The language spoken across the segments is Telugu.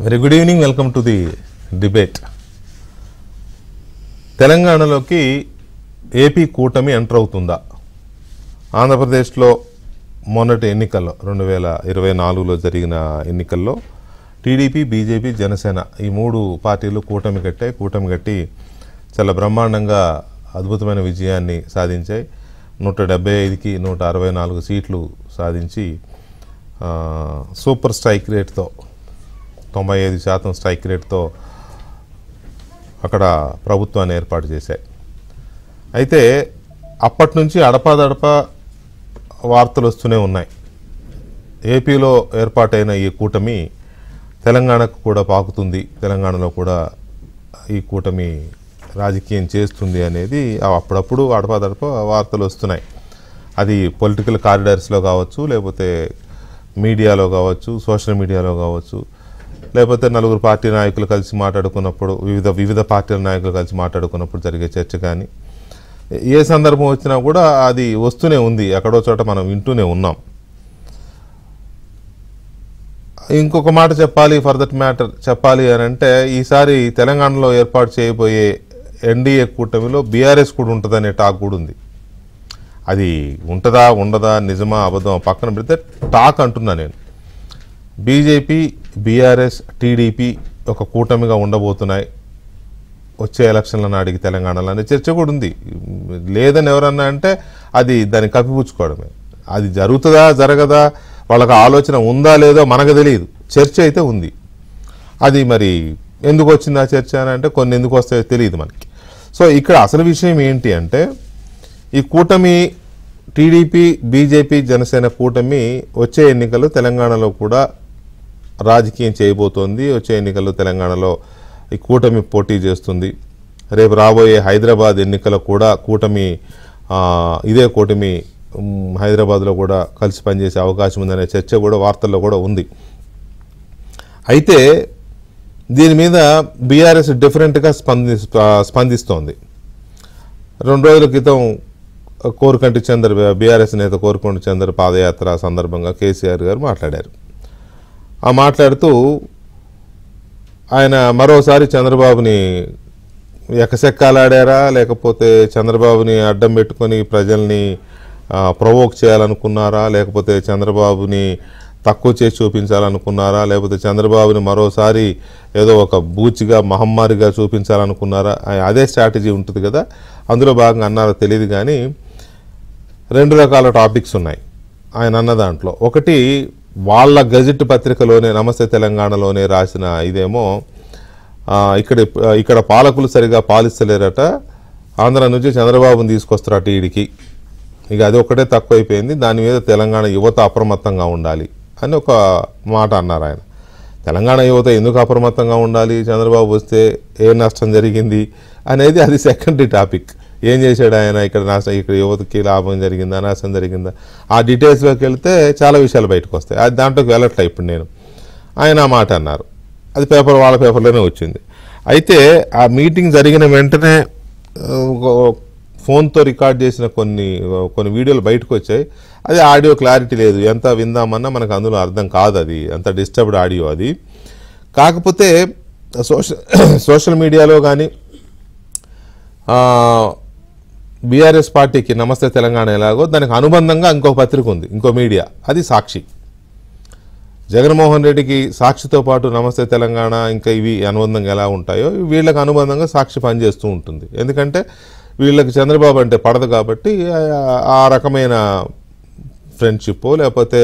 Very good evening, welcome to the debate. తెలంగాణలోకి ఏపీ కూటమి ఎంటర్ అవుతుందా? ఆంధ్రప్రదేశ్లో మొన్నటి ఎన్నికల్లో 2024లో జరిగిన ఎన్నికల్లో టీడీపీ, బీజేపీ, జనసేన ఈ మూడు పార్టీలు కూటమి కట్టి చాలా బ్రహ్మాండంగా అద్భుతమైన విజయాన్ని సాధించాయి. 175కి 164 సీట్లు సాధించి సూపర్ స్ట్రైక్ రేట్తో 95% స్ట్రైక్ రేట్తో అక్కడ ప్రభుత్వాన్ని ఏర్పాటు చేశాయి. అయితే అప్పటి నుంచి అడపాదడపా వార్తలు వస్తూనే ఉన్నాయి. ఏపీలో ఏర్పాటైన ఈ కూటమి తెలంగాణకు కూడా పాకుతుంది, తెలంగాణలో కూడా ఈ కూటమి రాజకీయం చేస్తుంది అనేది అప్పుడప్పుడు అడపాదడపా వార్తలు వస్తున్నాయి. అది పొలిటికల్ కారిడార్స్లో కావచ్చు, లేకపోతే మీడియాలో కావచ్చు, సోషల్ మీడియాలో కావచ్చు, లేకపోతే నలుగురు పార్టీ నాయకులు కలిసి మాట్లాడుకున్నప్పుడు, వివిధ పార్టీల నాయకులు కలిసి మాట్లాడుకున్నప్పుడు జరిగే చర్చ కానీ ఏ సందర్భం వచ్చినా కూడా అది వస్తూనే ఉంది, ఎక్కడో చోట మనం వింటూనే ఉన్నాం. ఇంకొక మాట చెప్పాలి, ఫర్ దట్ మ్యాటర్ చెప్పాలి అని అంటే, ఈసారి తెలంగాణలో ఏర్పాటు చేయబోయే ఎన్డీఏ కూటమిలో బీఆర్ఎస్ కూడా ఉంటుందనే టాక్ కూడా ఉంది. అది ఉంటుందా ఉండదా, నిజమా అబద్ధం పక్కన పెడితే టాక్ అంటున్నా నేను. బీజేపీ, బీఆర్ఎస్, టీడీపీ ఒక కూటమిగా ఉండబోతున్నాయి వచ్చే ఎలక్షన్ల నాటికి తెలంగాణలో అనే చర్చ కూడా ఉంది. లేదని ఎవరన్నా అంటే అది దాన్ని కప్పిపుచ్చుకోవడమే. అది జరుగుతుందా జరగదా, వాళ్ళకి ఆలోచన ఉందా లేదో మనకు తెలియదు, చర్చ అయితే ఉంది. అది మరి ఎందుకు వచ్చింది ఆ చర్చ అని అంటే కొన్ని ఎందుకు వస్తాయో తెలియదు మనకి. సో ఇక్కడ అసలు విషయం ఏంటి అంటే, ఈ కూటమి టీడీపీ, బీజేపీ, జనసేన కూటమి వచ్చే ఎన్నికల్లో తెలంగాణలో కూడా రాజకీయం చేయబోతోంది. వచ్చే ఎన్నికల్లో తెలంగాణలో ఈ కూటమి పోటీ చేస్తుంది. రేపు రాబోయే హైదరాబాద్ ఎన్నికల కూడా ఇదే కూటమి హైదరాబాద్లో కూడా కలిసి పనిచేసే అవకాశం ఉందనే చర్చ కూడా వార్తల్లో కూడా ఉంది. అయితే దీని మీద బీఆర్ఎస్ డిఫరెంట్గా స్పందిస్తోంది. 2 రోజుల క్రితం కోరుకంటి చందర్, బీఆర్ఎస్ నేత కోరుకంటి చందర్ పాదయాత్ర సందర్భంగా కేసీఆర్ గారు మాట్లాడారు. మాట్లాడుతూ ఆయన మరోసారి చంద్రబాబుని ఎకసెక్కాలాడారా, లేకపోతే చంద్రబాబుని అడ్డం పెట్టుకొని ప్రజల్ని ప్రొవోక్ చేయాలనుకున్నారా, లేకపోతే చంద్రబాబుని తక్కువ చేసి చూపించాలనుకున్నారా, లేకపోతే చంద్రబాబుని మరోసారి ఏదో ఒక బూచిగా మహమ్మారిగా చూపించాలనుకున్నారా, అదే స్ట్రాటజీ ఉంటుంది కదా, అందులో భాగంగా అన్నారో తెలియదు. కానీ 2 రకాల టాపిక్స్ ఉన్నాయి ఆయన అన్న దాంట్లో. ఒకటి, వాళ్ళ గజెట్ పత్రికలోనే నమస్తే తెలంగాణలోనే రాసిన ఇదేమో, ఇక్కడ పాలకులు సరిగా పాలిస్తలేరట, ఆంధ్ర నుంచి చంద్రబాబుని తీసుకొస్తారట ఈడికి, ఇక అది ఒకటే తక్కువైపోయింది, దాని మీద తెలంగాణ యువత అప్రమత్తంగా ఉండాలి అని ఒక మాట అన్నారు ఆయన. తెలంగాణ యువత ఎందుకు అప్రమత్తంగా ఉండాలి, చంద్రబాబు వస్తే ఏ నష్టం జరిగింది అనేది అది సెకండరీ టాపిక్. ఏం చేశాడు ఆయన, ఇక్కడ యువతకి లాభం జరిగిందా, నష్టం జరిగిందా, ఆ డీటెయిల్స్లోకి వెళ్తే చాలా విషయాలు బయటకు వస్తాయి. అది దాంట్లోకి వెళ్ళట్లే ఇప్పుడు నేను. ఆయన ఆ మాట అన్నారు, అది వాళ్ళ పేపర్లోనే వచ్చింది. అయితే ఆ మీటింగ్ జరిగిన వెంటనే ఫోన్తో రికార్డ్ చేసిన కొన్ని వీడియోలు బయటకు వచ్చాయి. అది ఆడియో క్లారిటీ లేదు, ఎంత విందామన్నా మనకు అందులో అర్థం కాదు, అది అంత డిస్టర్బ్డ్ ఆడియో అది. కాకపోతే సోషల్ మీడియాలో కానీ బీఆర్ఎస్ పార్టీకి నమస్తే తెలంగాణ ఎలాగో దానికి అనుబంధంగా ఇంకొక పత్రిక ఉంది, ఇంకో మీడియా, అది సాక్షి. జగన్మోహన్ రెడ్డికి సాక్షితో పాటు నమస్తే తెలంగాణ ఇంకా ఇవి అనుబంధంగా ఎలా ఉంటాయో వీళ్ళకి అనుబంధంగా సాక్షి పనిచేస్తూ ఉంటుంది. ఎందుకంటే వీళ్ళకి చంద్రబాబు అంటే పడదు కాబట్టి ఆ రకమైన ఫ్రెండ్షిప్, లేకపోతే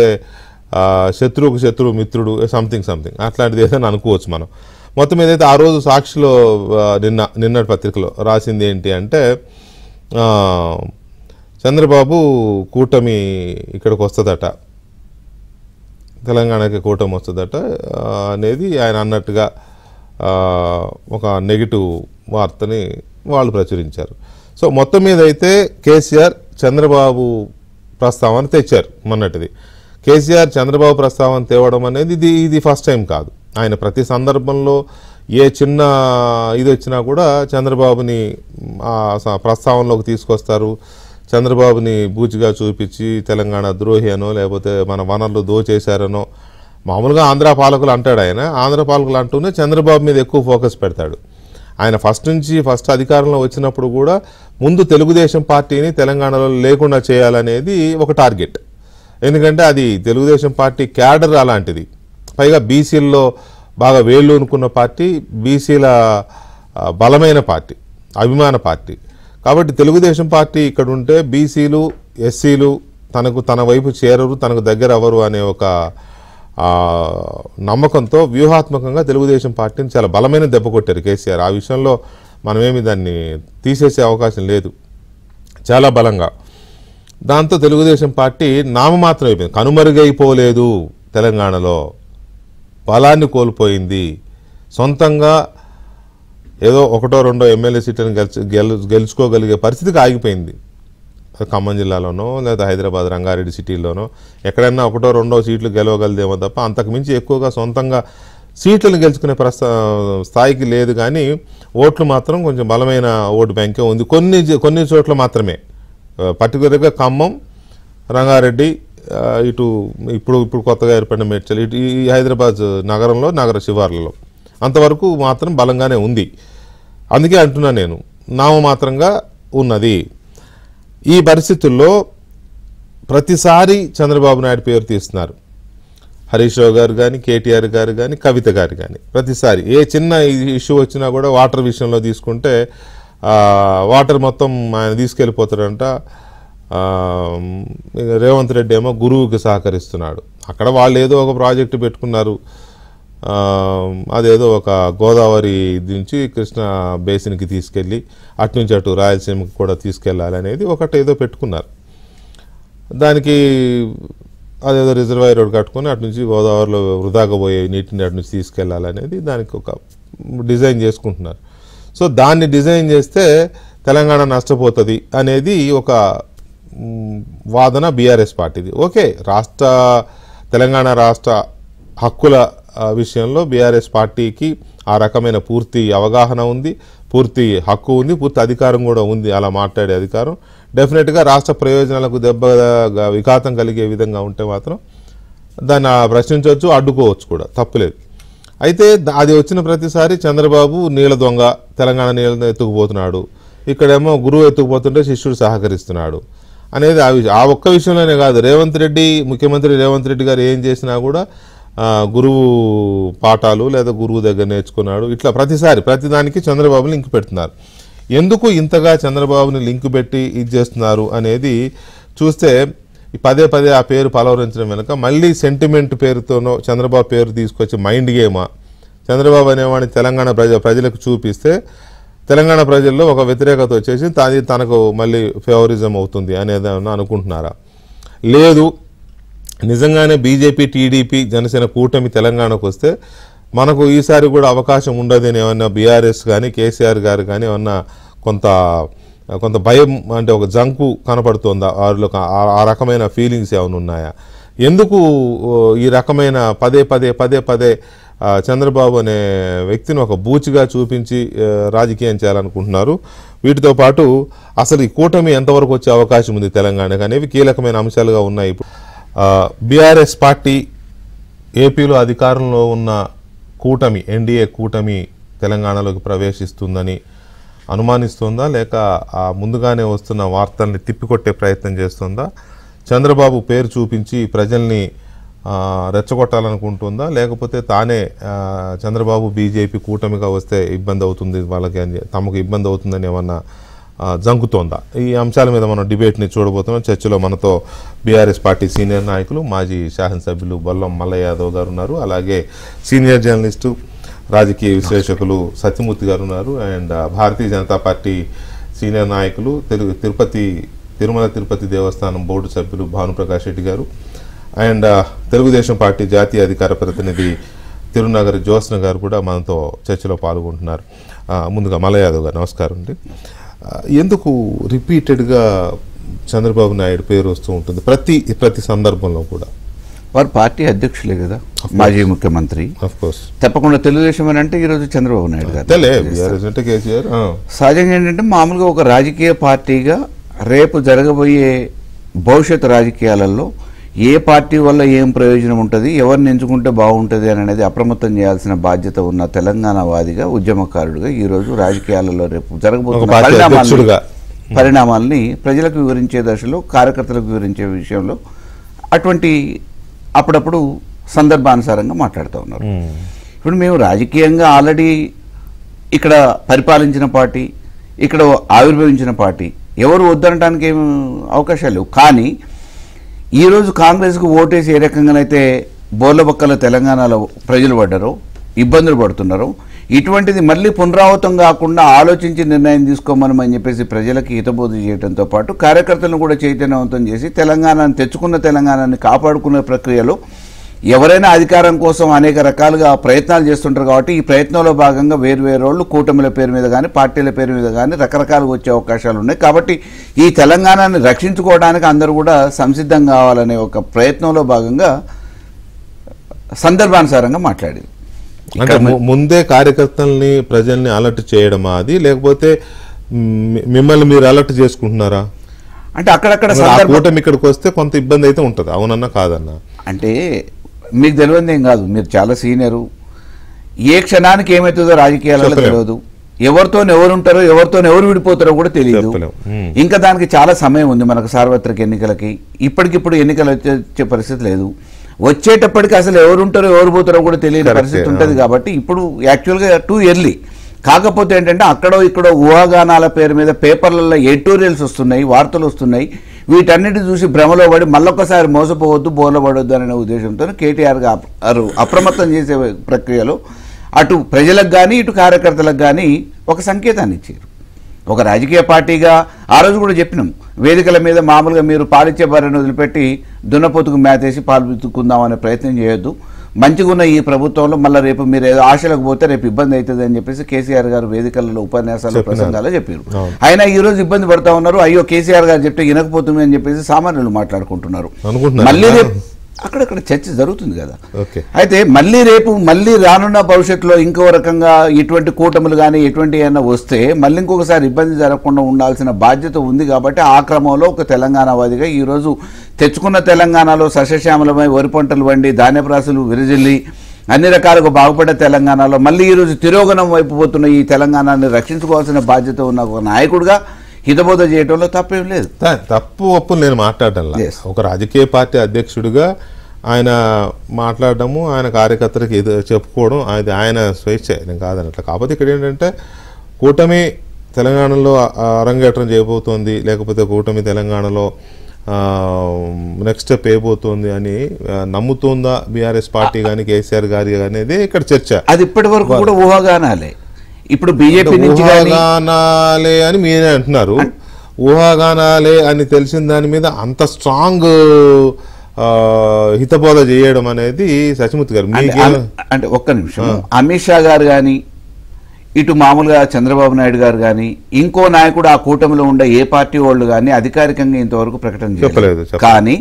శత్రువుకు శత్రువు మిత్రుడు, సంథింగ్ అట్లాంటిది ఏదైనా అనుకోవచ్చు మనం. మొత్తం ఏదైతే ఆ రోజు సాక్షిలో నిన్నటి పత్రికలో రాసింది ఏంటి అంటే, చంద్రబాబు కూటమి ఇక్కడికి వస్తుందట, తెలంగాణకి కూటమి వస్తుందట అనేది ఆయన అన్నట్టుగా ఒక నెగిటివ్ వార్తని వాళ్ళు ప్రచురించారు. సో మొత్తం మీద అయితే కేసీఆర్ చంద్రబాబు ప్రస్తావన తెచ్చారు మొన్నటిది. కేసీఆర్ చంద్రబాబు ప్రస్తావన తేవడం అనేది ఇది ఫస్ట్ టైం కాదు. ఆయన ప్రతి సందర్భంలో ఏ చిన్న ఇది వచ్చినా కూడా చంద్రబాబుని ప్రస్తావనలోకి తీసుకొస్తారు. చంద్రబాబుని బూచిగా చూపించి తెలంగాణ ద్రోహి అనో, లేకపోతే మన వనరులు దోచేశారనో, మామూలుగా ఆంధ్ర పాలకులు అంటాడు ఆయన, ఆంధ్ర పాలకులు అంటూనే చంద్రబాబు మీద ఎక్కువ ఫోకస్ పెడతాడు. ఆయన ఫస్ట్ అధికారంలో వచ్చినప్పుడు కూడా ముందు తెలుగుదేశం పార్టీని తెలంగాణలో లేకుండా చేయాలనేది ఒక టార్గెట్. ఎందుకంటే అది తెలుగుదేశం పార్టీ క్యాడర్ అలాంటిది, పైగా బీసీల్లో బాగా వేళ్ళు అనుకున్న పార్టీ, బీసీల బలమైన పార్టీ, అభిమాన పార్టీ. కాబట్టి తెలుగుదేశం పార్టీ ఇక్కడ ఉంటే బీసీలు ఎస్సీలు తన వైపు చేరరు, తనకు దగ్గర అవ్వరు అనే ఒక నమ్మకంతో వ్యూహాత్మకంగా తెలుగుదేశం పార్టీని చాలా బలమైన దెబ్బ కొట్టారు కేసీఆర్. ఆ విషయంలో మనమేమి దాన్ని తీసేసే అవకాశం లేదు, చాలా బలంగా. దాంతో తెలుగుదేశం పార్టీ నామమాత్రం అయిపోయింది, కనుమరుగైపోలేదు, తెలంగాణలో బలాన్ని కోల్పోయింది. సొంతంగా ఏదో ఒకటో రెండో ఎమ్మెల్యే సీట్లను గెలుచుకోగలిగే పరిస్థితికి ఆగిపోయింది. ఖమ్మం జిల్లాలోనో లేదా హైదరాబాద్ రంగారెడ్డి సిటీలోనో ఎక్కడైనా ఒకటో రెండో సీట్లు గెలవగలదేమో తప్ప అంతకుమించి ఎక్కువగా సొంతంగా సీట్లను గెలుచుకునే స్థాయికి లేదు. కానీ ఓట్లు మాత్రం కొంచెం బలమైన ఓటు బ్యాంకే ఉంది కొన్ని చోట్ల మాత్రమే, పర్టికులర్గా ఖమ్మం, రంగారెడ్డి, ఇటు ఇప్పుడు కొత్తగా ఏర్పడిన మేడ్చల్, ఇటు ఈ హైదరాబాద్ నగరంలో నగర శివార్లలో అంతవరకు మాత్రం బలంగానే ఉంది. అందుకే అంటున్నా నేను, నామమాత్రంగా ఉన్నది. ఈ పరిస్థితుల్లో ప్రతిసారి చంద్రబాబు నాయుడు పేరు తీస్తున్నారు. హరీష్ రావు గారు కానీ, కేటీఆర్ గారు కానీ, కవిత గారు కానీ ప్రతిసారి ఏ చిన్న ఇష్యూ వచ్చినా కూడా వాటర్ విషయంలో తీసుకుంటే వాటర్ మొత్తం ఆయన తీసుకెళ్ళిపోతాడంట. రేవంత్ రెడ్డి ఏమో గురువుకి సహకరిస్తున్నాడు. అక్కడ వాళ్ళు ఏదో ఒక ప్రాజెక్టు పెట్టుకున్నారు, అదేదో ఒక గోదావరి నుంచి కృష్ణా బేసిన్కి తీసుకెళ్ళి అటు నుంచి అటు రాయలసీమకి కూడా తీసుకెళ్ళాలి అనేది ఒకటి ఏదో పెట్టుకున్నారు. దానికి అదేదో రిజర్వాయర్ ఒకటి కట్టుకొని అటు నుంచి గోదావరిలో వృధాగా పోయే నీటిని అటు నుంచి తీసుకెళ్ళాలనేది దానికి ఒక డిజైన్ చేసుకుంటున్నారు. సో దాన్ని డిజైన్ చేస్తే తెలంగాణ నష్టపోతుంది అనేది ఒక వాదన బీఆర్ఎస్ పార్టీది. ఓకే, తెలంగాణ రాష్ట్ర హక్కుల విషయంలో బీఆర్ఎస్ పార్టీకి ఆ రకమైన పూర్తి అవగాహన ఉంది, పూర్తి హక్కు ఉంది, పూర్తి అధికారం కూడా ఉంది. అలా మాట్లాడే అధికారం డెఫినెట్గా రాష్ట్ర ప్రయోజనాలకు విఘాతం కలిగే విధంగా ఉంటే మాత్రం దాన్ని ప్రశ్నించవచ్చు, అడ్డుకోవచ్చు కూడా, తప్పులేదు. అయితే అది వచ్చిన ప్రతిసారి చంద్రబాబు నీళ్ళ దొంగ, తెలంగాణ నీళ్ళ ఎత్తుకుపోతున్నాడు, ఇక్కడేమో గురువు ఎత్తుకుపోతుంటే శిష్యుడు సహకరిస్తున్నాడు అనేది ఆ ఒక్క విషయంలోనే కాదు. ముఖ్యమంత్రి రేవంత్ రెడ్డి గారు ఏం చేసినా కూడా గురువు పాఠాలు లేదా గురువు దగ్గర నేర్చుకున్నాడు, ఇట్లా ప్రతిదానికి చంద్రబాబుని లింక్ పెడుతున్నారు. ఎందుకు ఇంతగా చంద్రబాబుని లింక్ పెట్టి ఇది చేస్తున్నారు అనేది చూస్తే పదే ఆ పేరు పలవరించడం వెనుక మళ్ళీ సెంటిమెంట్ పేరుతోనో చంద్రబాబు పేరు తీసుకొచ్చి మైండ్ గేమా, చంద్రబాబు అనేవాడిని తెలంగాణ ప్రజలకు చూపిస్తే తెలంగాణ ప్రజల్లో ఒక వ్యతిరేకత వచ్చేసి తనకు మళ్ళీ ఫేవరిజం అవుతుంది అనేది అనుకుంటున్నారా? లేదు, నిజంగానే బీజేపీ, టీడీపీ, జనసేన కూటమి తెలంగాణకు వస్తే మనకు ఈసారి కూడా అవకాశం ఉండదని ఏమన్నా బీఆర్ఎస్ కానీ కేసీఆర్ గారు కానీ ఏమన్నా కొంత భయం అంటే ఒక జంకు కనపడుతుందా వారిలో? ఆ రకమైన ఫీలింగ్స్ ఏమైనా ఉన్నాయా? ఎందుకు ఈ రకమైన పదే చంద్రబాబు అనే వ్యక్తిని ఒక బూచిగా చూపించి రాజకీయం చేయాలనుకుంటున్నారు? వీటితో పాటు అసలు ఈ కూటమి ఎంతవరకు వచ్చే అవకాశం ఉంది తెలంగాణకు అనేవి కీలకమైన అంశాలుగా ఉన్నాయి. బీఆర్ఎస్ పార్టీ ఏపీలో అధికారంలో ఉన్న కూటమి, ఎన్డీఏ కూటమి తెలంగాణలోకి ప్రవేశిస్తుందని అనుమానిస్తుందా, లేక ముందుగానే వస్తున్న వార్తల్ని తిప్పికొట్టే ప్రయత్నం చేస్తుందా? చంద్రబాబు పేరు చూపించి ప్రజల్ని రెచ్చగొట్టాలనుకుంటుందా, లేకపోతే తానే చంద్రబాబు బీజేపీ కూటమిగా వస్తే ఇబ్బంది అవుతుంది వాళ్ళకి, తమకు ఇబ్బంది అవుతుందని ఏమన్నా జంకుతోందా? ఈ అంశాల మీద మనం డిబేట్ని చూడబోతున్నాం. చర్చలో మనతో బీఆర్ఎస్ పార్టీ సీనియర్ నాయకులు, మాజీ శాసనసభ్యులు బొల్లం మల్లయ్య యాదవ్ గారు ఉన్నారు, అలాగే సీనియర్ జర్నలిస్టు, రాజకీయ విశ్లేషకులు సత్యమూర్తి గారు ఉన్నారు, and Bharatiya Janata party senior నాయకులు, తిరుమల తిరుపతి దేవస్థానం బోర్డు సభ్యులు భానుప్రకాష్ రెడ్డి గారు, అండ్ తెలుగుదేశం పార్టీ జాతీయ అధికార ప్రతినిధి తిరునగరి జ్యోత్స్న గారు కూడా మనతో చర్చలో పాల్గొంటున్నారు. ముందుగా మల్లయ్య యాదవ్ గారు నమస్కారం అండి. ఎందుకు రిపీటెడ్గా చంద్రబాబు నాయుడు పేరు వస్తూ ఉంటుంది ప్రతి సందర్భంలో కూడా? వారు పార్టీ అధ్యక్షులే కదా, మాజీ ముఖ్యమంత్రి. తప్పకుండా తెలుగుదేశం అని అంటే ఈరోజు చంద్రబాబు నాయుడు గారు. కేసీఆర్ సహజంగా ఏంటంటే మామూలుగా ఒక రాజకీయ పార్టీగా రేపు జరగబోయే భవిష్యత్ రాజకీయాలలో ఏ పార్టీ వల్ల ఏం ప్రయోజనం ఉంటుంది, ఎవరిని ఎంచుకుంటే బాగుంటుంది అనేది అప్రమత్తం చేయాల్సిన బాధ్యత ఉన్న తెలంగాణ వాదిగా, ఉద్యమకారుడిగా ఈరోజు రాజకీయాలలో రేపు జరగబోతున్న పరిణామాలని ప్రజలకు వివరించే దశలో, కార్యకర్తలకు వివరించే విషయంలో అటువంటి అప్పుడప్పుడు సందర్భానుసారంగా మాట్లాడుతూ ఉన్నారు. ఇప్పుడు మేము రాజకీయంగా ఆల్రెడీ ఇక్కడ పరిపాలించిన పార్టీ, ఇక్కడ ఆవిర్భవించిన పార్టీ, ఎవరు వద్దనటానికి ఏం అవకాశాలు లేవు. కానీ ఈరోజు కాంగ్రెస్కు ఓటేసి ఏ రకంగానైతే బోర్లబొక్కల తెలంగాణలో ప్రజలు పడ్డారో, ఇబ్బందులు పడుతున్నారో, ఇటువంటిది మళ్ళీ పునరావృతం కాకుండా ఆలోచించి నిర్ణయం తీసుకోమని చెప్పేసి ప్రజలకి హితబోధ చేయడంతో పాటు కార్యకర్తలను కూడా చైతన్యవంతం చేసి తెలంగాణను తెచ్చుకున్న తెలంగాణని కాపాడుకునే ప్రక్రియలో ఎవరైనా అధికారం కోసం అనేక రకాలుగా ప్రయత్నాలు చేస్తుంటారు. కాబట్టి ఈ ప్రయత్నంలో భాగంగా వేరువేరోళ్ళు కూటమిల పేరు మీద కానీ పార్టీల పేరు మీద కానీ రకరకాలుగా వచ్చే అవకాశాలు ఉన్నాయి. కాబట్టి ఈ తెలంగాణని రక్షించుకోవడానికి అందరూ కూడా సంసిద్ధం కావాలనే ఒక ప్రయత్నంలో భాగంగా సందర్భానుసారంగా మాట్లాడింది. అంటే ముందే కార్యకర్తల్ని ప్రజల్ని అలర్ట్ చేయడమా అది, లేకపోతే మిమ్మల్ని మీరు అలర్ట్ చేసుకుంటున్నారా? అంటే అక్కడక్కడ కూటమి ఇక్కడికి వస్తే కొంత ఇబ్బంది అయితే ఉంటుంది, అవునన్నా కాదన్నా. అంటే మీకు తెలియదు ఏం కాదు, మీరు చాలా సీనియరు. ఏ క్షణానికి ఏమవుతుందో రాజకీయాలలో తెలియదు, ఎవరితో ఎవరు ఉంటారో ఎవరితో ఎవరు విడిపోతారో కూడా తెలియదు. ఇంకా దానికి చాలా సమయం ఉంది మనకు సార్వత్రిక ఎన్నికలకి. ఇప్పటికిప్పుడు ఎన్నికలు వచ్చే పరిస్థితి లేదు. వచ్చేటప్పటికి అసలు ఎవరు ఉంటారో ఎవరు పోతారో కూడా తెలియని పరిస్థితి ఉంటుంది. కాబట్టి ఇప్పుడు యాక్చువల్గా టూ ఎర్లీ. కాకపోతే ఏంటంటే అక్కడో ఇక్కడో ఊహాగానాల పేరు మీద పేపర్లలో ఎడిటోరియల్స్ వస్తున్నాయి, వార్తలు వస్తున్నాయి. వీటన్నిటి చూసి భ్రమలో పడి మళ్ళొక్కసారి మోసపోవద్దు, బోర్లపడొద్దు అనే ఉద్దేశంతో కేటీఆర్ గారు అప్రమత్తం చేసే ప్రక్రియలో అటు ప్రజలకు కానీ ఇటు కార్యకర్తలకు కానీ ఒక సంకేతాన్ని ఇచ్చారు. ఒక రాజకీయ పార్టీగా ఆ రోజు కూడా చెప్పినాం, వేదికల మీద మామూలుగా మీరు పాలిచ్చే బారిని వదిలిపెట్టి దున్నపోతుకు మేతేసి పాలు పితుక్కుందాం అనే ప్రయత్నం చేయొద్దు. మంచిగా ఉన్న ఈ ప్రభుత్వంలో మళ్ళీ రేపు మీరు ఏదో ఆశలకు పోతే రేపు ఇబ్బంది అవుతుంది అని చెప్పేసి కేసీఆర్ గారు వేదికలలో ఉపన్యాసాలు ప్రసంగాలు చెప్పారు. అయినా ఈ రోజు ఇబ్బంది పడతా ఉన్నారు. అయ్యో కేసీఆర్ గారు చెప్తే వినకపోతుంది అని చెప్పేసి సామాన్యులు మాట్లాడుకుంటున్నారు. మళ్ళీ రేపు అక్కడక్కడ చర్చ జరుగుతుంది కదా. అయితే మళ్ళీ రానున్న భవిష్యత్తులో ఇంకో రకంగా ఇటువంటి కూటములు కానీ ఎటువంటి అయినా వస్తే మళ్ళీ ఇంకొకసారి ఇబ్బంది జరగకుండా ఉండాల్సిన బాధ్యత ఉంది. కాబట్టి ఆ క్రమంలో ఒక తెలంగాణవాదిగా ఈరోజు తెచ్చుకున్న తెలంగాణలో సస్యశ్యామలమై వరి పంటలు వండి ధాన్యప్రాసులు విరజిల్లి అన్ని రకాలుగా బాగుపడ్డ తెలంగాణలో మళ్ళీ ఈరోజు తిరోగమనం వైపు పోతున్న ఈ తెలంగాణని రక్షించుకోవాల్సిన బాధ్యత ఉన్న ఒక నాయకుడిగా హితబోధ చేయడంలో తప్పేం లేదు. తప్పు ఒప్పు నేను మాట్లాడటం ఒక రాజకీయ పార్టీ అధ్యక్షుడిగా ఆయన మాట్లాడడము, ఆయన కార్యకర్తలకు ఇది చెప్పుకోవడం అది ఆయన స్వేచ్ఛ, నేను కాదనట్ల. కాకపోతే ఇక్కడ ఏంటంటే కూటమి తెలంగాణలో అరంగేట్రం చేయబోతోంది, లేకపోతే కూటమి తెలంగాణలో నెక్స్ట్ స్టెప్ వేయబోతోంది అని నమ్ముతోందా బీఆర్ఎస్ పార్టీ కానీ కేసీఆర్ గారి అనేది ఇక్కడ చర్చ. అది ఇప్పటి వరకు కూడా ఊహాగానాలే. ఇప్పుడు బీజేపీ ఊహాగానాలే అని మీరే అంటున్నారు. ఊహాగానాలే అని తెలిసిన దాని మీద అంత స్ట్రాంగ్ హితబోధ చేయడం అనేది సచిమూర్తి గారు అంటే ఒక్క నిమిషం, అమిత్ షా గారు కానీ ఇటు మామూలుగా చంద్రబాబు నాయుడు గారు కానీ ఇంకో నాయకుడు ఆ కూటమిలో ఉండే ఏ పార్టీ వాళ్ళు కానీ అధికారికంగా ఇంతవరకు ప్రకటన చేయలేదు. కానీ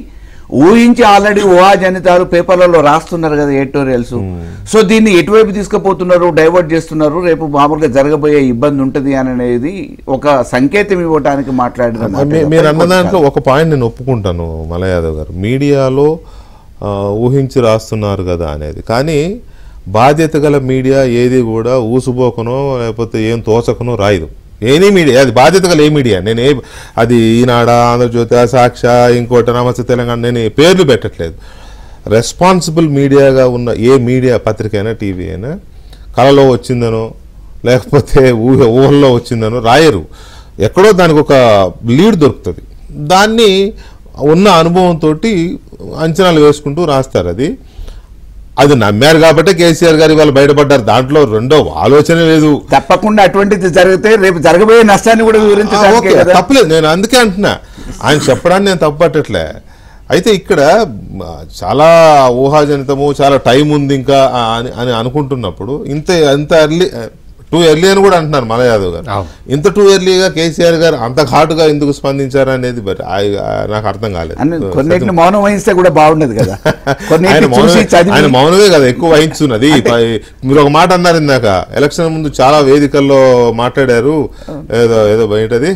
ఊహించి ఆల్రెడీ ఊహాజనితాలు పేపర్లలో రాస్తున్నారు కదా ఎడిటోరియల్స్. సో దీన్ని ఎటువైపు తీసుకుపోతున్నారు, డైవర్ట్ చేస్తున్నారు, రేపు మామూలుగా జరగబోయే ఇబ్బంది ఉంటుంది అనేది ఒక సంకేతం ఇవ్వడానికి మాట్లాడిన. మీరు అన్న దాంట్లో ఒక పాయింట్ నేను ఒప్పుకుంటాను మల్ల యాదవ్ గారు, మీడియాలో ఊహించి రాస్తున్నారు కదా అనేది. కానీ బాధ్యత గల మీడియా ఏది కూడా ఊసుపోకనో లేకపోతే ఏం తోచకనో రాయదు. ఎనీ మీడియా, అది బాధ్యత గల ఏ మీడియా, నేను అది ఈనాడ, ఆంధ్రజ్యోతి, సాక్ష, ఇంకోటి నమస్తే తెలంగాణ, నేను పేర్లు పెట్టట్లేదు. రెస్పాన్సిబుల్ మీడియాగా ఉన్న ఏ మీడియా పత్రిక అయినా టీవీ అయినా కళలో వచ్చిందనో లేకపోతే ఊహల్లో వచ్చిందనో రాయరు. ఎక్కడో దానికి ఒక లీడ్ దొరుకుతుంది, దాన్ని ఉన్న అనుభవంతో అంచనాలు వేసుకుంటూ రాస్తారు. అది నమ్మారు కాబట్టి కేసీఆర్ గారు వాళ్ళు బయటపడ్డారు. దాంట్లో రెండో ఆలోచన లేదు. తప్పకుండా అటువంటిది జరిగితే రేపు జరగబోయే నష్టాన్ని కూడా వివరించడానికి తప్పలేదు. నేను అందుకే అంటున్నా, ఆయన చెప్పడాన్ని నేను తప్పట్టట్లే. అయితే ఇక్కడ చాలా ఊహాజనితము, చాలా టైం ఉంది ఇంకా అని అనుకుంటున్నప్పుడు ఇంత టూ ఎర్లీ అని కూడా అంటున్నారు మల్ల యాదవ్ గారు. ఇంత టూ ఎర్లీగా కేసీఆర్ గారు అంత ఘాటుగా ఎందుకు స్పందించారు అనేది నాకు అర్థం కాలేదు. కొన్నిటిని మౌనం వహిస్తే కూడా బాగుండదు కదా. ఆయన మౌనమే కదా ఎక్కువ వహించున్నది. మీరు ఒక మాట అన్నారు ఇందాక, ఎలక్షన్ ముందు చాలా వేదికల్లో మాట్లాడారు, ఏదో బయటది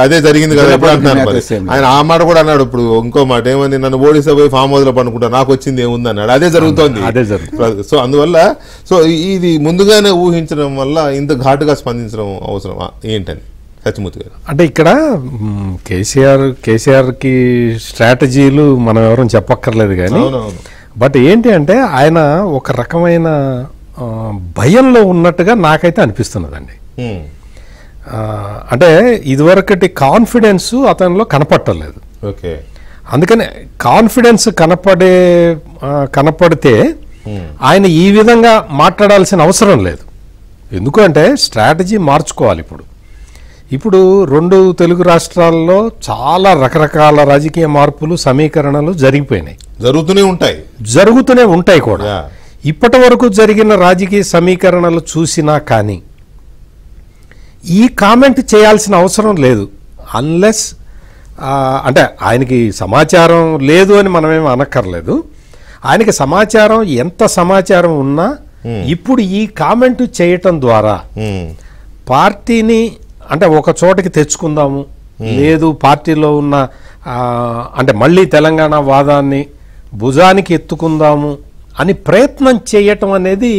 అదే జరిగింది కదా ఎప్పుడు అంటున్నారు మరి. ఆయన ఆ మాట కూడా అన్నాడు. ఇప్పుడు ఇంకో మాట ఏమని, నన్ను ఓడిసా పోయి ఫామ్ హౌస్ లో పనుకుంటా, నాకు వచ్చింది ఏముంది అన్నాడు. అదే జరుగుతోంది. సో అందువల్ల సో ఇది ముందుగానే ఊహించడం వల్ల ఇంత ఘాటుగా స్పందించడం అవసరం ఏంటని సత్యమూర్తి గారు అంటే ఇక్కడ కేసీఆర్కి స్ట్రాటజీలు మనం ఎవరూ చెప్పక్కర్లేదు కానీ, బట్ ఏంటి అంటే ఆయన ఒక రకమైన భయంలో ఉన్నట్టుగా నాకైతే అనిపిస్తున్నదండి. అంటే ఇదివరకటి కాన్ఫిడెన్స్ అతనిలో కనపట్టలేదు. ఓకే, అందుకని కాన్ఫిడెన్స్ కనపడితే ఆయన ఈ విధంగా మాట్లాడాల్సిన అవసరం లేదు. ఎందుకంటే స్ట్రాటజీ మార్చుకోవాలి. ఇప్పుడు రెండు తెలుగు రాష్ట్రాల్లో చాలా రకరకాల రాజకీయ మార్పులు, సమీకరణలు జరుగుతూనే ఉంటాయి కూడా. ఇప్పటి వరకు జరిగిన రాజకీయ సమీకరణలు చూసినా కానీ ఈ కామెంట్ చేయాల్సిన అవసరం లేదు. అన్లెస్ అంటే ఆయనకి సమాచారం లేదు అని మనమేమి అనక్కర్లేదు. ఆయనకి సమాచారం, ఎంత సమాచారం ఉన్నా ఇప్పుడు ఈ కామెంట్ చేయటం ద్వారా పార్టీని అంటే ఒక చోటకి తెచ్చుకుందాము, లేదు పార్టీలో ఉన్న అంటే మళ్ళీ తెలంగాణ వాదాన్ని భుజానికి ఎత్తుకుందాము అని ప్రయత్నం చేయటం అనేది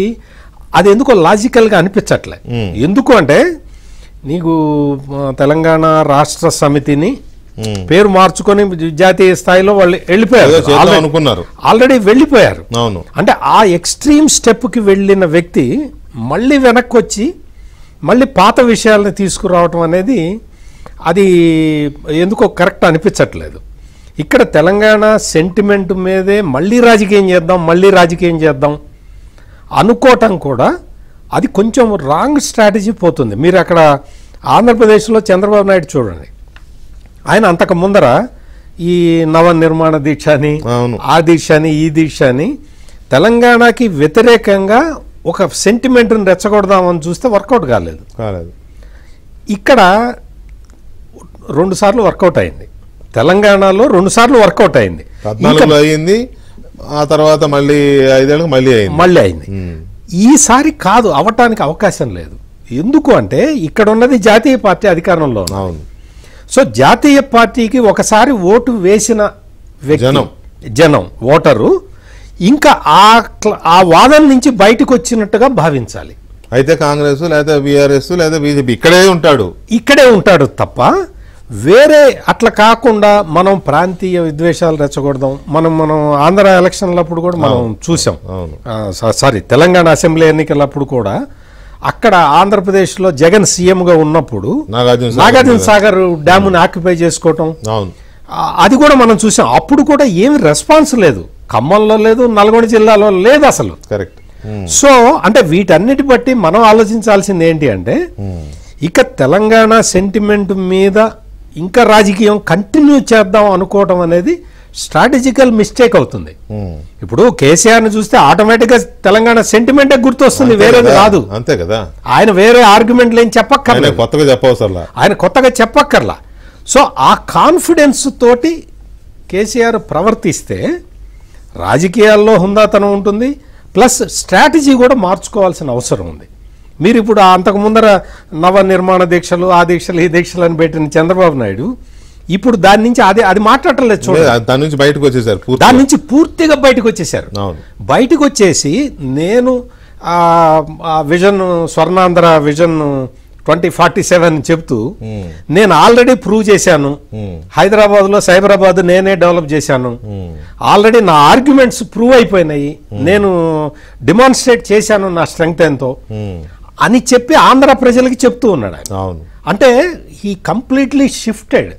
అది ఎందుకో లాజికల్గా అనిపించట్లే. ఎందుకు అంటే నీకు తెలంగాణ రాష్ట్ర సమితిని పేరు మార్చుకొని జాతీయ స్థాయిలో వాళ్ళు వెళ్ళిపోయారు, ఆల్రెడీ వెళ్ళిపోయారు. అంటే ఆ ఎక్స్ట్రీమ్ స్టెప్కి వెళ్ళిన వ్యక్తి మళ్ళీ వెనక్కి వచ్చి మళ్ళీ పాత విషయాలను తీసుకురావటం అనేది అది ఎందుకో కరెక్ట్ అనిపించట్లేదు. ఇక్కడ తెలంగాణ సెంటిమెంట్ మీదే మళ్ళీ రాజకీయం చేద్దాం అనుకోవటం కూడా అది కొంచెం రాంగ్ స్ట్రాటజీ పోతుంది. మీరు అక్కడ ఆంధ్రప్రదేశ్లో చంద్రబాబు నాయుడు చూడండి, ఆయన అంతకు ముందర ఈ నవనిర్మాణ దీక్ష అని, ఆ దీక్ష అని, ఈ దీక్ష అని తెలంగాణకి వ్యతిరేకంగా ఒక సెంటిమెంట్ని రెచ్చగొడదామని చూస్తే వర్కౌట్ కాలేదు. ఇక్కడ 2 సార్లు వర్కౌట్ అయింది, తెలంగాణలో 2 సార్లు వర్కౌట్ అయింది, 14లో అయింది, ఆ తర్వాత మళ్ళీ 5 ఏళ్ళకి మళ్ళీ అయింది. ఈసారి కాదు, అవటానికి అవకాశం లేదు. ఎందుకు అంటే ఇక్కడ ఉన్నది జాతీయ పార్టీ అధికారంలో. సో జాతీయ పార్టీకి ఒకసారి ఓటు వేసిన జనం ఓటరు ఇంకా ఆ వాదన నుంచి బయటకు వచ్చినట్టుగా భావించాలి. అయితే కాంగ్రెస్ లేదా బీఆర్ఎస్ లేదా బీజేపీ ఇక్కడే ఉంటాడు తప్ప వేరే అట్లా కాకుండా మనం ప్రాంతీయ విద్వేషాలు రెచ్చగొడదాం. మనం ఆంధ్ర ఎలక్షన్లప్పుడు కూడా మనం చూసాం, తెలంగాణ అసెంబ్లీ ఎన్నికలప్పుడు కూడా అక్కడ ఆంధ్రప్రదేశ్లో జగన్ సీఎంగా ఉన్నప్పుడు నాగార్జున సాగర్ డ్యాముని ఆక్యుపై చేసుకోవటం అది కూడా మనం చూసాం. అప్పుడు కూడా ఏమి రెస్పాన్స్ లేదు, ఖమ్మంలో లేదు, నల్గొండ జిల్లాలో లేదు అసలు. కరెక్ట్. సో అంటే వీటన్నిటి బట్టి మనం ఆలోచించాల్సింది ఏంటి అంటే ఇక తెలంగాణ సెంటిమెంట్ మీద ఇంకా రాజకీయం కంటిన్యూ చేద్దాం అనుకోవటం అనేది స్ట్రాటజికల్ మిస్టేక్ అవుతుంది. ఇప్పుడు కేసీఆర్ని చూస్తే ఆటోమేటిక్గా తెలంగాణ సెంటిమెంటే గుర్తొస్తుంది, వేరేది కాదు. అంతే కదా, ఆయన వేరే ఆర్గ్యుమెంట్లు ఏం చెప్పక్కర్లేదు, ఆయన కొత్తగా చెప్పక్కర్లా. సో ఆ కాన్ఫిడెన్స్ తోటి కేసీఆర్ ప్రవర్తిస్తే రాజకీయాల్లో హుందాతనం ఉంటుంది, ప్లస్ స్ట్రాటజీ కూడా మార్చుకోవాల్సిన అవసరం ఉంది. మీరు ఇప్పుడు అంతకు ముందర నవనిర్మాణ దీక్షలు, ఆ దీక్షలు, ఈ దీక్షలు అని పెట్టిన చంద్రబాబు నాయుడు ఇప్పుడు దాని నుంచి అది మాట్లాడలేదు. చూడండి, దాని నుంచి బయటకు వచ్చేసారు, దాని నుంచి పూర్తిగా బయటకు వచ్చేసారు. బయటకు వచ్చేసి నేను విజన్ స్వర్ణాంధ్ర విజన్ 2047 చెప్తూ నేను ఆల్రెడీ ప్రూవ్ చేశాను, హైదరాబాద్ లో సైబరాబాద్ నేనే డెవలప్ చేశాను, ఆల్రెడీ నా ఆర్గ్యుమెంట్స్ ప్రూవ్ అయిపోయినాయి, నేను డిమాన్స్ట్రేట్ చేశాను నా స్ట్రెంగ్త్ ఎంతో అని చెప్పి ఆంధ్ర ప్రజలకి చెప్తూ ఉన్నాడు ఆయన. అంటే హీ కంప్లీట్లీ షిఫ్టెడ్.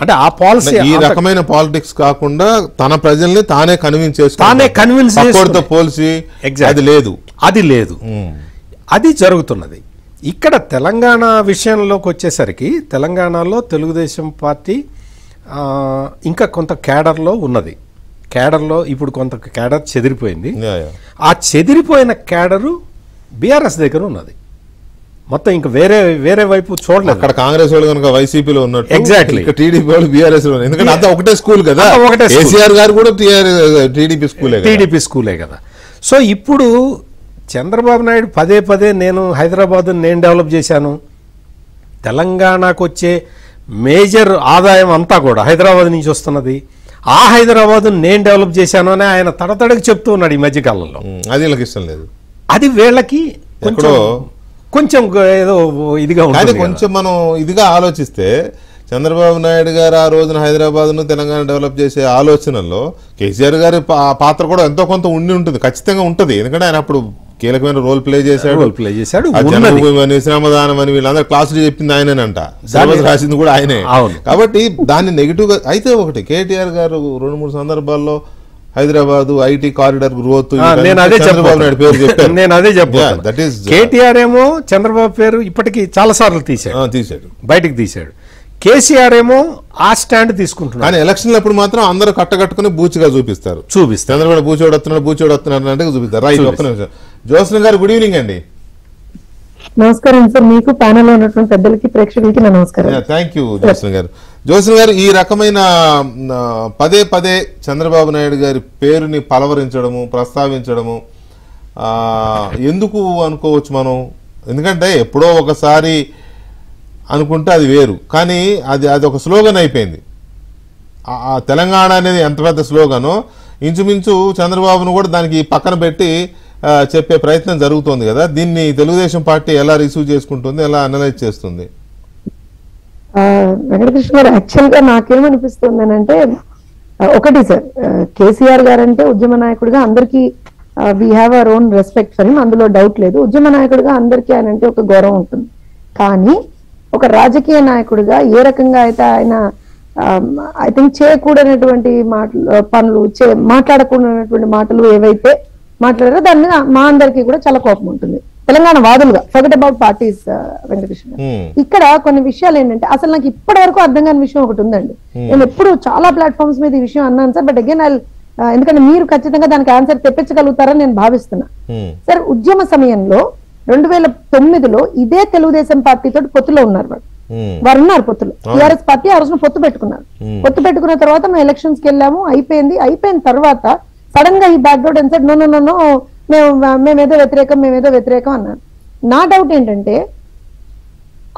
అంటే ఆ పాలసీ ఈ రకమైన పాలిటిక్స్ కాకుండా తన ప్రజల్ని తానే కన్విన్స్ పోల్సి అది లేదు, అది జరుగుతున్నది. ఇక్కడ తెలంగాణ విషయంలోకి వచ్చేసరికి తెలంగాణలో తెలుగుదేశం పార్టీ ఇంకా కొంత క్యాడర్లో ఉన్నది. క్యాడర్లో ఇప్పుడు కొంత క్యాడర్ చెదిరిపోయింది. ఆ చెదిరిపోయిన క్యాడరు బీఆర్ఎస్ దగ్గర ఉన్నది. మొత్తం ఇంకా వేరే వైపు చూడలేదు. అక్కడ కాంగ్రెస్ వాళ్ళు కనుక వైసీపీలో ఉన్నట్టు, ఎగ్జాక్ట్లీ టీడీపీ వాళ్ళు బీఆర్ఎస్ లో, ఎందుకంటే అంతా ఒకటే స్కూల్ కదా, కేసీఆర్ గారు కూడా టీడీపీ స్కూలే కదా. సో ఇప్పుడు చంద్రబాబు నాయుడు పదే పదే నేను హైదరాబాద్ నేను డెవలప్ చేశాను, తెలంగాణకు వచ్చే మేజర్ ఆదాయం అంతా కూడా హైదరాబాద్ నుంచి వస్తున్నది, ఆ హైదరాబాద్ నేను డెవలప్ చేశాను అని ఆయన తడతడకి చెప్తూ ఉన్నాడు ఈ మధ్యకాలంలో. అది వీళ్ళకి ఇష్టం లేదు. అది వీళ్ళకి కొంచెం ఏదో ఇదిగా ఉంటుంది. కొంచెం మనం ఇదిగా ఆలోచిస్తే చంద్రబాబు నాయుడు గారు ఆ రోజున హైదరాబాద్ను తెలంగాణ డెవలప్ చేసే ఆలోచనలో కేసీఆర్ గారి పాత్ర కూడా ఎంతో కొంత ఉండి ఉంటుంది, ఖచ్చితంగా ఉంటుంది. ఎందుకంటే ఆయన అప్పుడు కీలకమైన రోల్ ప్లే చేశాడు. శ్రమదానం అని వీళ్ళందరూ క్లాసులు చెప్పింది ఆయనేనంట, సిలబస్ రాసింది కూడా ఆయనే. కాబట్టి దాన్ని నెగిటివ్ గా అయితే ఒకటి కేటీఆర్ గారు 2-3 సందర్భాల్లో Hyderabad IT corridor growth Chandrababu Naidu పేరు చెప్పారు. నేను అదే చెప్పాను. కేటీఆర్ ఏమో చంద్రబాబు పేరు ఇప్పటికీ చాలా సార్లు తీశాడు, బయటికి తీశాడు. కేసీఆర్ ఏమో ఆ స్టాండ్ తీసుకుంటున్నారు. కానీ ఎలక్షన్లు అప్పుడు మాత్రం అందరూ కట్టకట్టుకుని బూచిగా చూపిస్తారు. చంద్రబాబు బూచోడు వస్తున్నాడు అంటే చూపిస్తారు. రైట్, ఒక్క నిమిషం. జ్యోత్స్న గారు గుడ్ ఈవినింగ్ అండి. నమస్కారం సార్, మీకు ప్యానెల్ లో ఉన్నటువంటి పెద్దలకి ప్రేక్షకులకి నమస్కారం. థ్యాంక్ యూ జ్యోత్స్న గారు. జ్యోత్స్న గారు, ఈ రకమైన పదే పదే చంద్రబాబు నాయుడు గారి పేరుని పలవరించడము, ప్రస్తావించడము ఎందుకు అనుకోవచ్చు మనం? ఎందుకంటే ఎప్పుడో ఒకసారి అనుకుంటే అది వేరు, కానీ అది ఒక స్లోగన్ అయిపోయింది. ఆ తెలంగాణ అనేది ఎంత పెద్ద స్లోగనో ఇంచుమించు చంద్రబాబును కూడా దానికి పక్కన పెట్టి చెప్పే ప్రయత్నం జరుగుతోంది కదా. దీన్ని తెలుగుదేశం పార్టీ ఎలా రిసీవ్ చేసుకుంటుంది, ఎలా అనలైజ్ చేస్తుంది? వెంకటకృష్ణ గారు, యాక్చువల్ గా నాకేమనిపిస్తుంది అంటే, ఒకటి సార్, కేసీఆర్ గారు అంటే ఉద్యమ నాయకుడిగా అందరికీ we have our own respect for him, అందులో డౌట్ లేదు. ఉద్యమ నాయకుడిగా అందరికీ ఆయన అంటే ఒక గౌరవం ఉంటుంది. కానీ ఒక రాజకీయ నాయకుడిగా ఏ రకంగా అయితే ఆయన ఐ థింక్ చేయకూడనటువంటి పనులు, మాట్లాడకూడనటువంటి మాటలు ఏవైతే మాట్లాడారో దాని మీద మా అందరికీ కూడా చాలా కోపం ఉంటుంది, తెలంగాణ వాదులుగా. Forget about parties Venkatakrishna. ఇక్కడ కొన్ని విషయాలు ఏంటంటే, అసలు నాకు ఇప్పటి వరకు అర్థం కాని విషయం ఒకటి ఉందండి. నేను ఎప్పుడు చాలా ప్లాట్ఫామ్స్ మీద ఈ విషయం అన్నాను సార్, బట్ అగైన్ ఎందుకంటే మీరు ఖచ్చితంగా దానికి ఆన్సర్ తెప్పించగలుగుతారని నేను భావిస్తున్నా. సార్, ఉద్యమ సమయంలో 2009లో ఇదే తెలుగుదేశం పార్టీతో పొత్తులో ఉన్నారు వారు ఉన్నారు పొత్తులో. టీఆర్ఎస్ పార్టీ ఆ రోజున పొత్తు పెట్టుకున్నారు. పొత్తు పెట్టుకున్న తర్వాత మేము ఎలక్షన్స్ కి వెళ్ళాము, అయిపోయిన తర్వాత సడన్ గా ఈ బ్యాక్గ్రౌండ్ అండ్ సెడ్ నో మేమేదో వ్యతిరేకం అన్నారు. నా డౌట్ ఏంటంటే,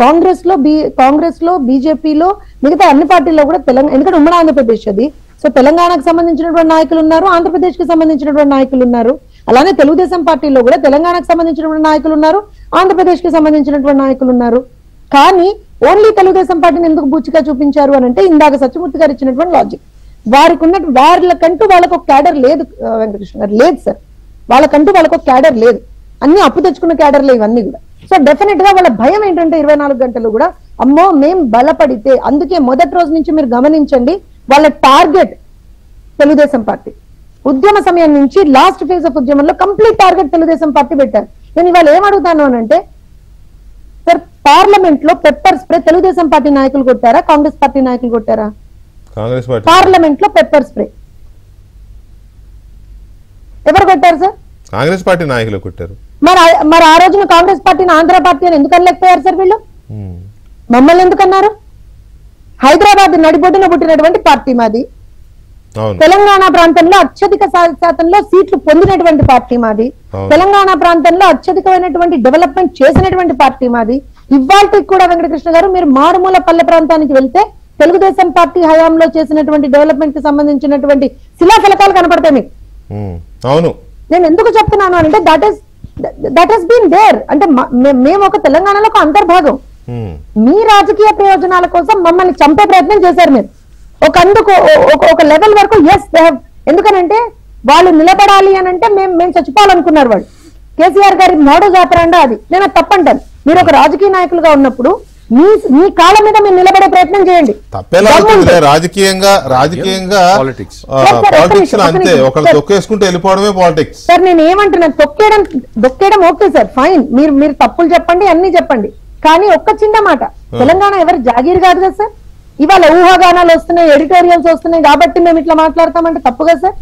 కాంగ్రెస్ లో బీజేపీలో మిగతా అన్ని పార్టీల్లో కూడా తెలంగాణ, ఎందుకంటే ఉమ్మడి ఆంధ్రప్రదేశ్ అది, సో తెలంగాణకు సంబంధించినటువంటి నాయకులు ఉన్నారు, ఆంధ్రప్రదేశ్ కి సంబంధించినటువంటి నాయకులు ఉన్నారు. అలానే తెలుగుదేశం పార్టీలో కూడా తెలంగాణకు సంబంధించినటువంటి నాయకులు ఉన్నారు, ఆంధ్రప్రదేశ్ కి సంబంధించినటువంటి నాయకులు ఉన్నారు. కానీ ఓన్లీ తెలుగుదేశం పార్టీని ఎందుకు బూచిగా చూపించారు అని అంటే, ఇందాక సత్యమూర్తి గారు ఇచ్చినటువంటి లాజిక్, వాళ్ళకంటూ వాళ్ళకు ఒక క్యాడర్ లేదు వెంకటకృష్ణ గారు, లేదు సార్, వాళ్ళకంటూ వాళ్ళకు ఒక క్యాడర్ లేదు, అన్ని అప్పు తెచ్చుకున్న క్యాడర్లే ఇవన్నీ కూడా. సో డెఫినెట్ గా వాళ్ళ భయం ఏంటంటే 24 గంటలు కూడా అమ్మో మేం బలపడితే, అందుకే మొదటి రోజు నుంచి మీరు గమనించండి, వాళ్ళ టార్గెట్ తెలుగుదేశం పార్టీ. ఉద్యమ సమయం నుంచి లాస్ట్ ఫేజ్ ఆఫ్ ఉద్యమంలో కంప్లీట్ టార్గెట్ తెలుగుదేశం పార్టీ పెట్టారు. నేను ఇవాళ ఏమడుగుతాను అని అంటే, సార్ పార్లమెంట్ లో పెప్పర్ స్ప్రే తెలుగుదేశం పార్టీ నాయకులు కొట్టారా, కాంగ్రెస్ పార్టీ నాయకులు కొట్టారా? పార్లమెంట్ లో పెప్పర్ స్ప్రే ఎవరు కొట్టారు సార్? కాంగ్రెస్ పార్టీ నాయకులు కొట్టారు. మరి ఆ రోజున కాంగ్రెస్ పార్టీని ఆంధ్ర పార్టీ అని ఎందుకు అనలేకపోయారు సార్ వీళ్ళు? మమ్మల్ని ఎందుకన్నారు? హైదరాబాద్ నడిబొడ్డున పుట్టినటువంటి పార్టీ మాది, తెలంగాణ ప్రాంతంలో అత్యధిక శాతంలో సీట్లు పొందినటువంటి పార్టీ మాది, తెలంగాణ ప్రాంతంలో అత్యధికమైనటువంటి డెవలప్మెంట్ చేసినటువంటి పార్టీ మాది. ఇవాళకి కూడా వెంకటకృష్ణ గారు, మీరు మారుమూల పల్లె ప్రాంతానికి వెళ్తే తెలుగుదేశం పార్టీ హయాంలో చేసినటువంటి డెవలప్మెంట్ కి సంబంధించినటువంటి శిలాఫలకాలు కనపడతాయి మీకు. అవును, నేను ఎందుకు చెప్తున్నాను అంటే, దట్ హస్ బీన్ దేర్. అంటే మేము ఒక తెలంగాణలో ఒక అంతర్భాగం. మీ రాజకీయ ప్రయోజనాల కోసం మమ్మల్ని చంపే ప్రయత్నం చేశారు మీరు. ఒక లెవెల్ వరకు ఎస్ దే హావ్, ఎందుకనంటే వాళ్ళు నిలబడాలి అని అంటే మేము చచ్చిపోవాలనుకున్నారు వాళ్ళు. కేసీఆర్ గారి మోడల్ జాతరండా అది, నేను అది తప్పంటాను. మీరు ఒక రాజకీయ నాయకులుగా ఉన్నప్పుడు మీ కాళ్ళ మీద మీరు నిలబడే ప్రయత్నం చేయండి. రాజకీయంగా పాలిటిక్స్ అంతే, ఒకళ్ళు తొక్కేసుకుంటే వెళ్ళిపోవడమే పాలిటిక్స్. సార్ నేను ఏమంటున్నాను, దొక్కేయడం ఓకే సార్, ఫైన్, మీరు తప్పులు చెప్పండి, అన్ని చెప్పండి. కానీ ఒక్క చిన్న మాట, తెలంగాణ ఎవరు జాగీర్ కాదు కదా సార్. ఇవాళ ఊహాగానాలు వస్తున్నాయి, ఎడిటోరియల్స్ వస్తున్నాయి కాబట్టి మేము ఇట్లా మాట్లాడతామంటే తప్పు కదా సార్.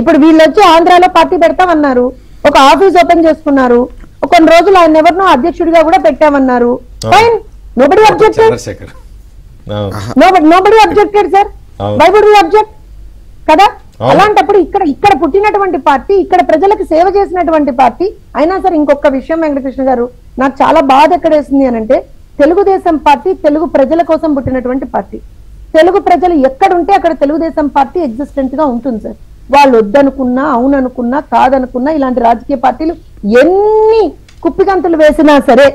ఇప్పుడు వీళ్ళు వచ్చి ఆంధ్రాలో పార్టీ పెడతామన్నారు, ఒక ఆఫీస్ ఓపెన్ చేసుకున్నారు, కొన్ని రోజులు ఆయన ఎవరినో అధ్యక్షుడిగా కూడా పెట్టామన్నారు, fine, nobody objected. Nobody objected, sir. Why would we object? కదా అలాంటప్పుడు ఇక్కడ పుట్టినటువంటి పార్టీ, ఇక్కడ ప్రజలకు సేవ చేసినటువంటి పార్టీ అయినా సరే. ఇంకొక విషయం వెంకటకృష్ణ గారు, నాకు చాలా బాధ ఎక్కడేసింది అని అంటే, తెలుగుదేశం పార్టీ తెలుగు ప్రజల కోసం పుట్టినటువంటి పార్టీ. తెలుగు ప్రజలు ఎక్కడుంటే అక్కడ తెలుగుదేశం పార్టీ ఎగ్జిస్టెంట్ గా ఉంటుంది సార్. వాళ్ళు వద్దనుకున్నా, అవుననుకున్నా, కాదనుకున్నా, ఇలాంటి రాజకీయ పార్టీలు ఎన్ని కుప్పిగంతులు వేసినా సరే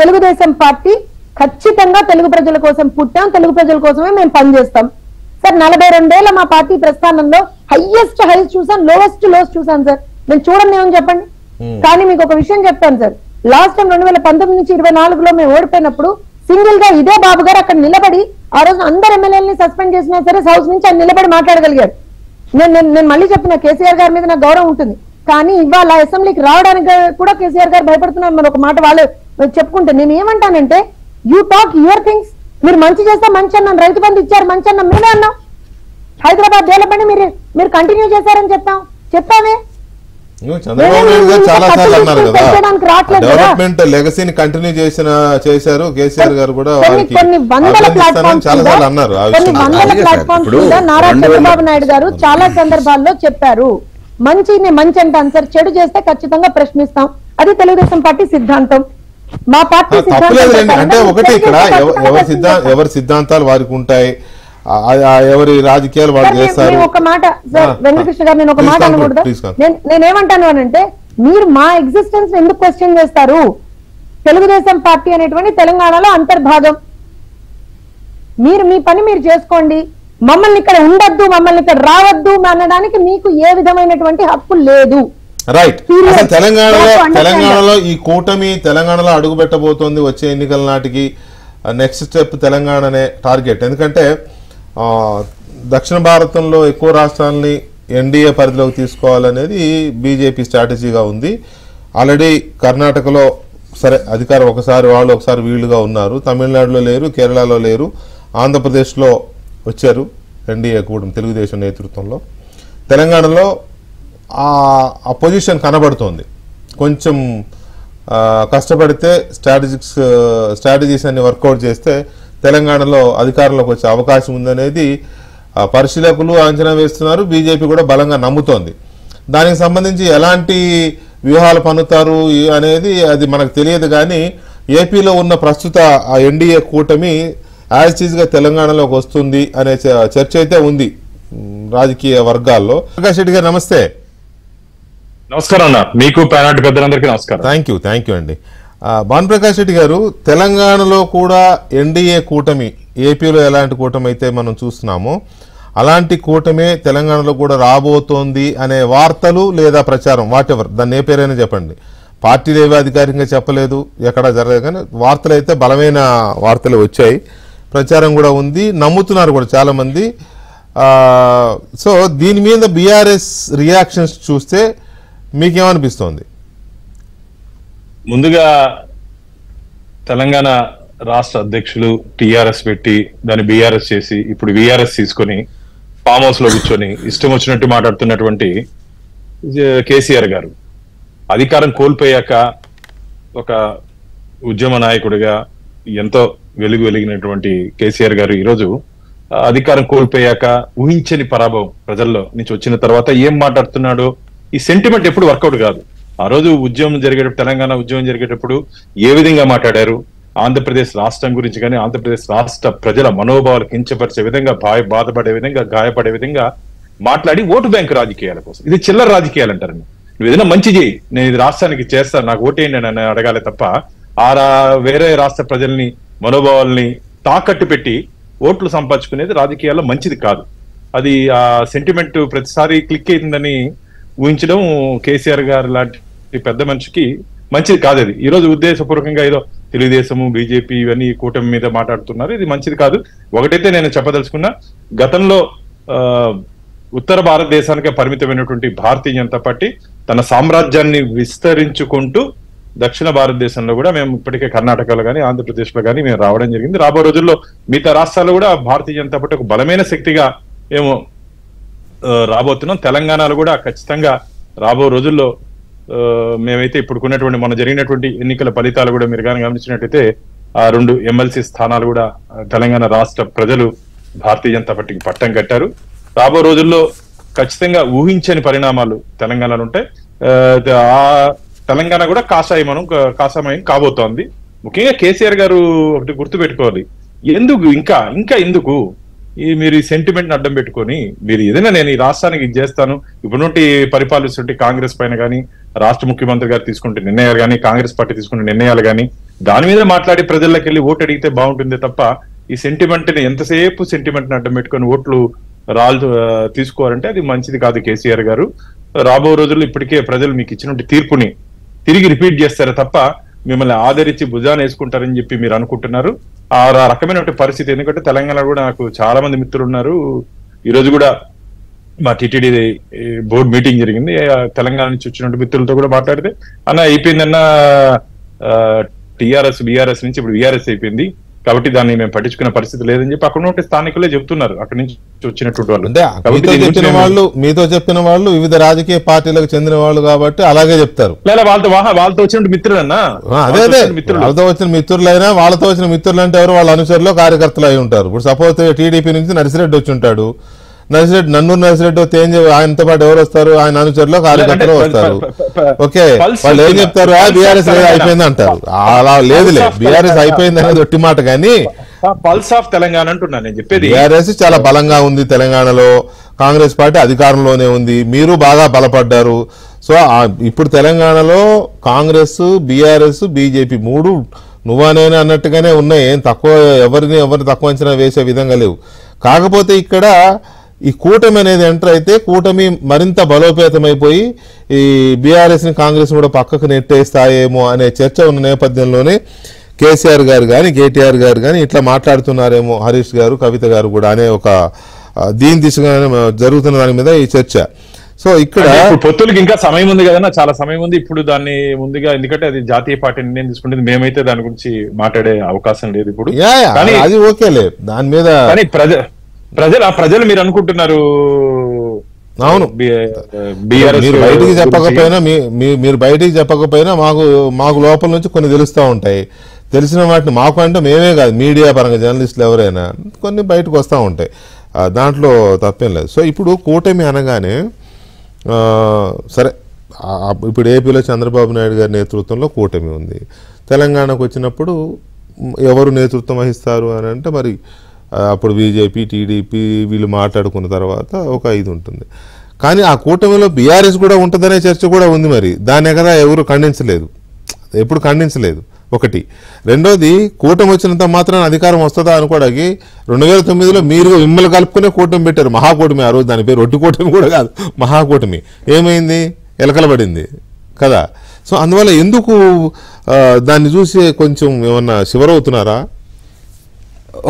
తెలుగుదేశం పార్టీ ఖచ్చితంగా తెలుగు ప్రజల కోసం పుట్టాం, తెలుగు ప్రజల కోసమే మేము పనిచేస్తాం సార్. 42 ఏళ్ల మా పార్టీ ప్రస్థానంలో హైయెస్ట్ హైస్ చూసాను, లోవెస్ట్ లోస్ చూసాను సార్. నేను చూడండి ఏమని చెప్పండి. కానీ మీకు ఒక విషయం చెప్తాను సార్, లాస్ట్ టైం 2019 నుంచి 24లో మేము ఓడిపోయినప్పుడు సింగిల్ గా ఇదే బాబు గారు అక్కడ నిలబడి, ఆ రోజు అందరు ఎమ్మెల్యేలని సస్పెండ్ చేసినా సరే హౌస్ నుంచి ఆయన నిలబడి మాట్లాడగలిగారు. నేను మళ్ళీ చెప్పిన కేసీఆర్ గారి మీద నాకు గౌరవం ఉంటుంది, కానీ ఇవాళ అసెంబ్లీకి రావడానికి కూడా కేసీఆర్ గారు భయపడుతున్నారు. మరి ఒక మాట వాళ్ళు చెప్పుకుంటే నేను ఏమంటానంటే, యూ టాక్ యువర్ థింగ్స్. మీరు మంచి చేస్తే మంచి అన్నాను, రైతు బంధు ఇచ్చారు మంచి అన్నాం, మేమే అన్నాం. హైదరాబాద్ డెవలప్మెంట్ మీరు కంటిన్యూ చేశారని చెప్పామే. చంద్రబాబు నాయుడు గారు చాలా సార్లు అన్నారు కదా, డెవలప్మెంట్ లెగసీని కంటిన్యూ చేశారు. కేసీఆర్ గారు కూడా కొన్ని వందల ప్లాట్ఫామ్స్ మీద నారా చంద్రబాబు నాయుడు గారు చాలా సందర్భాల్లో చెప్పారు, మంచిని మంచి అంటాను సార్, చెడు చేస్తే ఖచ్చితంగా ప్రశ్నిస్తాం. అది తెలుగుదేశం పార్టీ సిద్ధాంతం. మా పార్టీ అంటే ఒకటి ఇక్కడ ఎవరి సిద్ధాంతాలు వారికి ఉంటాయి, ఎవరి రాజకీయాలు వాళ్ళు చేస్తారు. ఒక మాట సార్ వెంకటకృష్ణ గారు, నేను ఒక మాట అనకూడదు. నేనేమంటాను అనంటే, మీరు మా ఎగ్జిస్టెన్స్ ఎందుకు క్వశ్చన్ చేస్తారు? తెలుగుదేశం పార్టీ అనేటువంటి తెలంగాణలో అంతర్భాగం. మీరు మీ పని మీరు చేసుకోండి, మమ్మల్ని ఇక్కడ ఉండొద్దు, మమ్మల్ని ఇక్కడ రావద్దు అనడానికి మీకు ఏ విధమైనటువంటి హక్కు లేదు. రైట్. అసలు తెలంగాణలో ఈ కూటమి తెలంగాణలో అడుగు పెట్టబోతోంది వచ్చే ఎన్నికల నాటికి. నెక్స్ట్ స్టెప్ తెలంగాణనే టార్గెట్. ఎందుకంటే దక్షిణ భారతంలో ఎక్కువ రాష్ట్రాలని ఎన్డీఏ పరిధిలోకి తీసుకోవాలనేది బీజేపీ స్ట్రాటజీగా ఉంది. ఆల్రెడీ కర్ణాటకలో సరే అధికారం ఒకసారి వాళ్ళు ఒకసారి వీళ్ళుగా ఉన్నారు, తమిళనాడులో లేరు, కేరళలో లేరు, ఆంధ్రప్రదేశ్లో వచ్చారు ఎన్డీఏ కూటమి తెలుగుదేశం నేతృత్వంలో. తెలంగాణలో ఆ పొజిషన్ కనబడుతోంది. కొంచెం కష్టపడితే స్ట్రాటజీస్ అన్ని వర్కౌట్ చేస్తే తెలంగాణలో అధికారంలోకి వచ్చే అవకాశం ఉందనేది పరిశీలకులు అంచనా వేస్తున్నారు. బీజేపీ కూడా బలంగా నమ్ముతోంది. దానికి సంబంధించి ఎలాంటి వ్యూహాలు పన్నుతారు అనేది అది మనకు తెలియదు. కానీ ఏపీలో ఉన్న ప్రస్తుత ఆ ఎన్డీఏ కూటమి యాజ్ టీజ్గా తెలంగాణలోకి వస్తుంది అనే చర్చ అయితే ఉంది రాజకీయ వర్గాల్లో. ప్రకాష్ రెడ్డి గారు నమస్తే. నమస్కారం అన్న, మీకు ప్యానల్ పెద్దలందరికీ నమస్కారం. థ్యాంక్ యూ అండి. భానుప్రకాష్ రెడ్డి గారు, తెలంగాణలో కూడా ఎన్డీఏ కూటమి, ఏపీలో ఎలాంటి కూటమి అయితే మనం చూస్తున్నామో అలాంటి కూటమే తెలంగాణలో కూడా రాబోతోంది అనే వార్తలు లేదా ప్రచారం, వాటెవర్ దాన్ని ఏ పేరైనా చెప్పండి, పార్టీలు ఏవీ అధికారికంగా చెప్పలేదు, ఎక్కడా జరగదు, కానీ వార్తలు అయితే బలమైన వార్తలు వచ్చాయి, ప్రచారం కూడా ఉంది, నమ్ముతున్నారు కూడా చాలామంది. సో దీని మీద బీఆర్ఎస్ రియాక్షన్స్ చూస్తే మీకేమనిపిస్తోంది? ముందుగా తెలంగాణ రాష్ట్ర అధ్యక్షులు టీఆర్ఎస్ పెట్టి దాన్ని బీఆర్ఎస్ చేసి ఇప్పుడు వీఆర్ఎస్ తీసుకొని ఫామ్ హౌస్ లో కూర్చొని ఇష్టం వచ్చినట్టు మాట్లాడుతున్నటువంటి కేసీఆర్ గారు అధికారం కోల్పోయాక ఒక ఉద్యమ నాయకుడిగా ఎంతో వెలిగినటువంటి కేసీఆర్ గారు ఈరోజు అధికారం కోల్పోయాక ఊహించని పరాభవం ప్రజల్లో నుంచి వచ్చిన తర్వాత ఏం మాట్లాడుతున్నాడో ఈ సెంటిమెంట్ ఎప్పుడు వర్కౌట్ కాదు. ఆ రోజు ఉద్యమం జరిగేటప్పుడు, తెలంగాణ ఉద్యమం జరిగేటప్పుడు ఏ విధంగా మాట్లాడారు, ఆంధ్రప్రదేశ్ రాష్ట్రం గురించి కానీ ఆంధ్రప్రదేశ్ రాష్ట్ర ప్రజల మనోభావాలు కించపరిచే విధంగా, బాధపడే విధంగా, గాయపడే విధంగా మాట్లాడి ఓటు బ్యాంకు రాజకీయాల కోసం, ఇది చిల్లర రాజకీయాలు అంటారండి. నువ్వు ఏదైనా మంచి చేయి, నేను ఇది రాష్ట్రానికి చేస్తాను, నాకు ఓటేయండి అని అడగాలి తప్ప వేరే రాష్ట్ర ప్రజల్ని మనోభావాల్ని తాకట్టు పెట్టి ఓట్లు సంపాదించుకునేది రాజకీయాల్లో మంచిది కాదు. అది ఆ సెంటిమెంట్ ప్రతిసారి క్లిక్ అయిందని ఊహించడం కేసీఆర్ గారు లాంటి పెద్ద మనిషికి మంచిది కాదు. అది ఈ రోజు ఉద్దేశపూర్వకంగా ఏదో తెలుగుదేశము, బీజేపీ ఇవన్నీ కూటమి మీద మాట్లాడుతున్నారు, ఇది మంచిది కాదు. ఒకటైతే నేను చెప్పదలుచుకున్నా, గతంలో ఉత్తర భారతదేశానికే పరిమితమైనటువంటి భారతీయ జనతా పార్టీ తన సామ్రాజ్యాన్ని విస్తరించుకుంటూ దక్షిణ భారతదేశంలో కూడా మేము ఇప్పటికే కర్ణాటకలో కానీ ఆంధ్రప్రదేశ్ లో కానీ మేము రావడం జరిగింది. రాబో రోజుల్లో మిగతా రాష్ట్రాల్లో కూడా భారతీయ జనతా పార్టీ ఒక బలమైన శక్తిగా మేము రాబోతున్నాం. తెలంగాణలో కూడా ఖచ్చితంగా రాబో రోజుల్లో మేమైతే ఇప్పుడుకున్నటువంటి మొన్న జరిగినటువంటి ఎన్నికల ఫలితాలు కూడా మీరు కానీ గమనించినట్టయితే ఆ 2 ఎమ్మెల్సీ స్థానాలు కూడా తెలంగాణ రాష్ట్ర ప్రజలు భారతీయ జనతా పార్టీకి పట్టం కట్టారు. రాబో రోజుల్లో ఖచ్చితంగా ఊహించని పరిణామాలు తెలంగాణలో ఉంటాయి. ఆ తెలంగాణ కూడా కాషాయమయం కాబోతోంది. ముఖ్యంగా కేసీఆర్ గారు ఒకటి గుర్తు పెట్టుకోవాలి, ఎందుకు ఇంకా ఎందుకు మీరు ఈ సెంటిమెంట్ అడ్డం పెట్టుకొని మీరు ఏదైనా నేను ఈ రాష్ట్రానికి ఇది చేస్తాను, ఇప్పుడు నుండి పరిపాలిస్తుంటే కాంగ్రెస్ పైన కానీ రాష్ట్ర ముఖ్యమంత్రి గారు తీసుకుంటే నిర్ణయాలు కానీ కాంగ్రెస్ పార్టీ తీసుకుంటే నిర్ణయాలు కానీ దాని మీద మాట్లాడి ప్రజల్లోకి వెళ్ళి ఓటు అడిగితే బాగుంటుందే తప్ప ఈ సెంటిమెంట్ ని ఎంతసేపు సెంటిమెంట్ ని అడ్డం పెట్టుకొని ఓట్లు తీసుకోవాలంటే అది మంచిది కాదు. కేసీఆర్ గారు రాబో రోజుల్లో ఇప్పటికే ప్రజలు మీకు ఇచ్చినటువంటి తీర్పుని తిరిగి రిపీట్ చేస్తారు తప్ప మిమ్మల్ని ఆదరించి భుజాన్ని వేసుకుంటారని చెప్పి మీరు అనుకుంటున్నారు. ఆ రకమైనటువంటి పరిస్థితి, ఎందుకంటే తెలంగాణ కూడా నాకు చాలా మంది మిత్రులు ఉన్నారు. ఈ రోజు కూడా మా టీటీడీ బోర్డు మీటింగ్ జరిగింది. తెలంగాణ నుంచి వచ్చినటువంటి మిత్రులతో కూడా మాట్లాడితే అన్న అయిపోయిందన్న టీఆర్ఎస్ బీఆర్ఎస్ నుంచి ఇప్పుడు వీఆర్ఎస్ అయిపోయింది కాబట్టి దాన్ని మేము పట్టించుకునే పరిస్థితి లేదని చెప్పి అక్కడ ఉన్న స్థానికులే చెప్తున్నారు, అక్కడి నుంచి వచ్చినటువంటి వాళ్ళు. మీతో చెప్పిన వాళ్ళు వివిధ రాజకీయ పార్టీలకు చెందిన వాళ్ళు కాబట్టి అలాగే చెప్తారు. వాళ్ళతో వచ్చిన మిత్రులన్నా అదే వాళ్ళతో వచ్చిన మిత్రులైనా వాళ్ళతో వచ్చిన మిత్రులు అంటే ఎవరు వాళ్ళ అనుచరులు కార్యకర్తలు అయి ఉంటారు. ఇప్పుడు సపోజ్ టీడీపీ నుంచి నర్సిరెడ్డి వచ్చి ఉంటాడు, నన్నూరు నర్సిరెడ్డి వస్తే ఏం ఆయనతో పాటు ఎవరు వస్తారు, ఆయన అనుచరులు కార్యకర్తలు వస్తారు. ఓకే, వాళ్ళు ఏం చెప్తారు, బీఆర్ఎస్ అయిపోయింది అంటారు. అలా లేదులే, బీఆర్ఎస్ అయిపోయింది అనేది ఒట్టి మాట. కానీ పల్స్ ఆఫ్ తెలంగాణ అంటున్నాను నేను చెప్పేది. బీఆర్ఎస్ చాలా బలంగా ఉంది తెలంగాణలో, కాంగ్రెస్ పార్టీ అధికారంలోనే ఉంది, మీరు బాగా బలపడ్డారు. సో ఇప్పుడు తెలంగాణలో కాంగ్రెస్, బీఆర్ఎస్, బీజేపీ మూడు నువ్వానేనే అన్నట్టుగానే ఉన్నాయి. ఏం ఎవరిని తక్కువ అంచనా వేసే విధంగా లేవు. కాకపోతే ఇక్కడ ఈ కూటమి అనేది ఎంటర్ అయితే కూటమి మరింత బలోపేతమైపోయి ఈ బీఆర్ఎస్ ని కాంగ్రెస్ కూడా పక్కకు నెట్టేస్తాయేమో అనే చర్చ ఉన్న నేపథ్యంలోనే కేసీఆర్ గారు కానీ కేటీఆర్ గారు కానీ ఇట్లా మాట్లాడుతున్నారేమో, హరీష్ గారు కవిత గారు కూడా అనే ఒక దీని దిశగా జరుగుతున్న దాని మీద ఈ చర్చ. సో ఇక్కడ పొత్తులకి ఇంకా సమయం ఉంది కదన్నా, చాలా సమయం ఉంది ఇప్పుడు దాన్ని ముందుగా, ఎందుకంటే అది జాతీయ పార్టీ నిర్ణయం తీసుకుంటుంది. మేమైతే దాని గురించి మాట్లాడే అవకాశం లేదు ఇప్పుడు. అది ఓకేలే, దాని మీద ప్రజలు మీరు అనుకుంటున్నారు. అవును, మీరు బయటికి చెప్పకపోయినా మాకు లోపల నుంచి కొన్ని తెలుస్తూ ఉంటాయి. తెలిసిన వాటిని మాకు అంటే మేమే కాదు, మీడియా పరంగా జర్నలిస్టులు ఎవరైనా కొన్ని బయటకు వస్తూ ఉంటాయి, దాంట్లో తప్పేం లేదు. సో ఇప్పుడు కూటమి అనగానే సరే, ఇప్పుడు ఏపీలో చంద్రబాబు నాయుడు గారి నేతృత్వంలో కూటమి ఉంది. తెలంగాణకు వచ్చినప్పుడు ఎవరు నేతృత్వం వహిస్తారు అని అంటే మరి అప్పుడు బీజేపీ, టీడీపీ వీళ్ళు మాట్లాడుకున్న తర్వాత ఒక ఇది ఉంటుంది. కానీ ఆ కూటమిలో బీఆర్ఎస్ కూడా ఉంటుందనే చర్చ కూడా ఉంది. మరి దాన్నే కదా ఎవరు ఖండించలేదు, ఎప్పుడు ఖండించలేదు. ఒకటి. రెండోది, కూటమి వచ్చినంత మాత్రం అధికారం వస్తుందా అనుకోవడానికి 2009లో మీరు మిమ్మల్ని కలుపుకునే కూటమి పెట్టారు, మహాకూటమి. ఆ రోజు దాని పేరు ఒట్టి కూటమి కూడా కాదు, మహాకూటమి. ఏమైంది? ఎలకలబడింది కదా. సో అందువల్ల ఎందుకు దాన్ని చూసి కొంచెం ఏమన్నా శివరవుతున్నారా?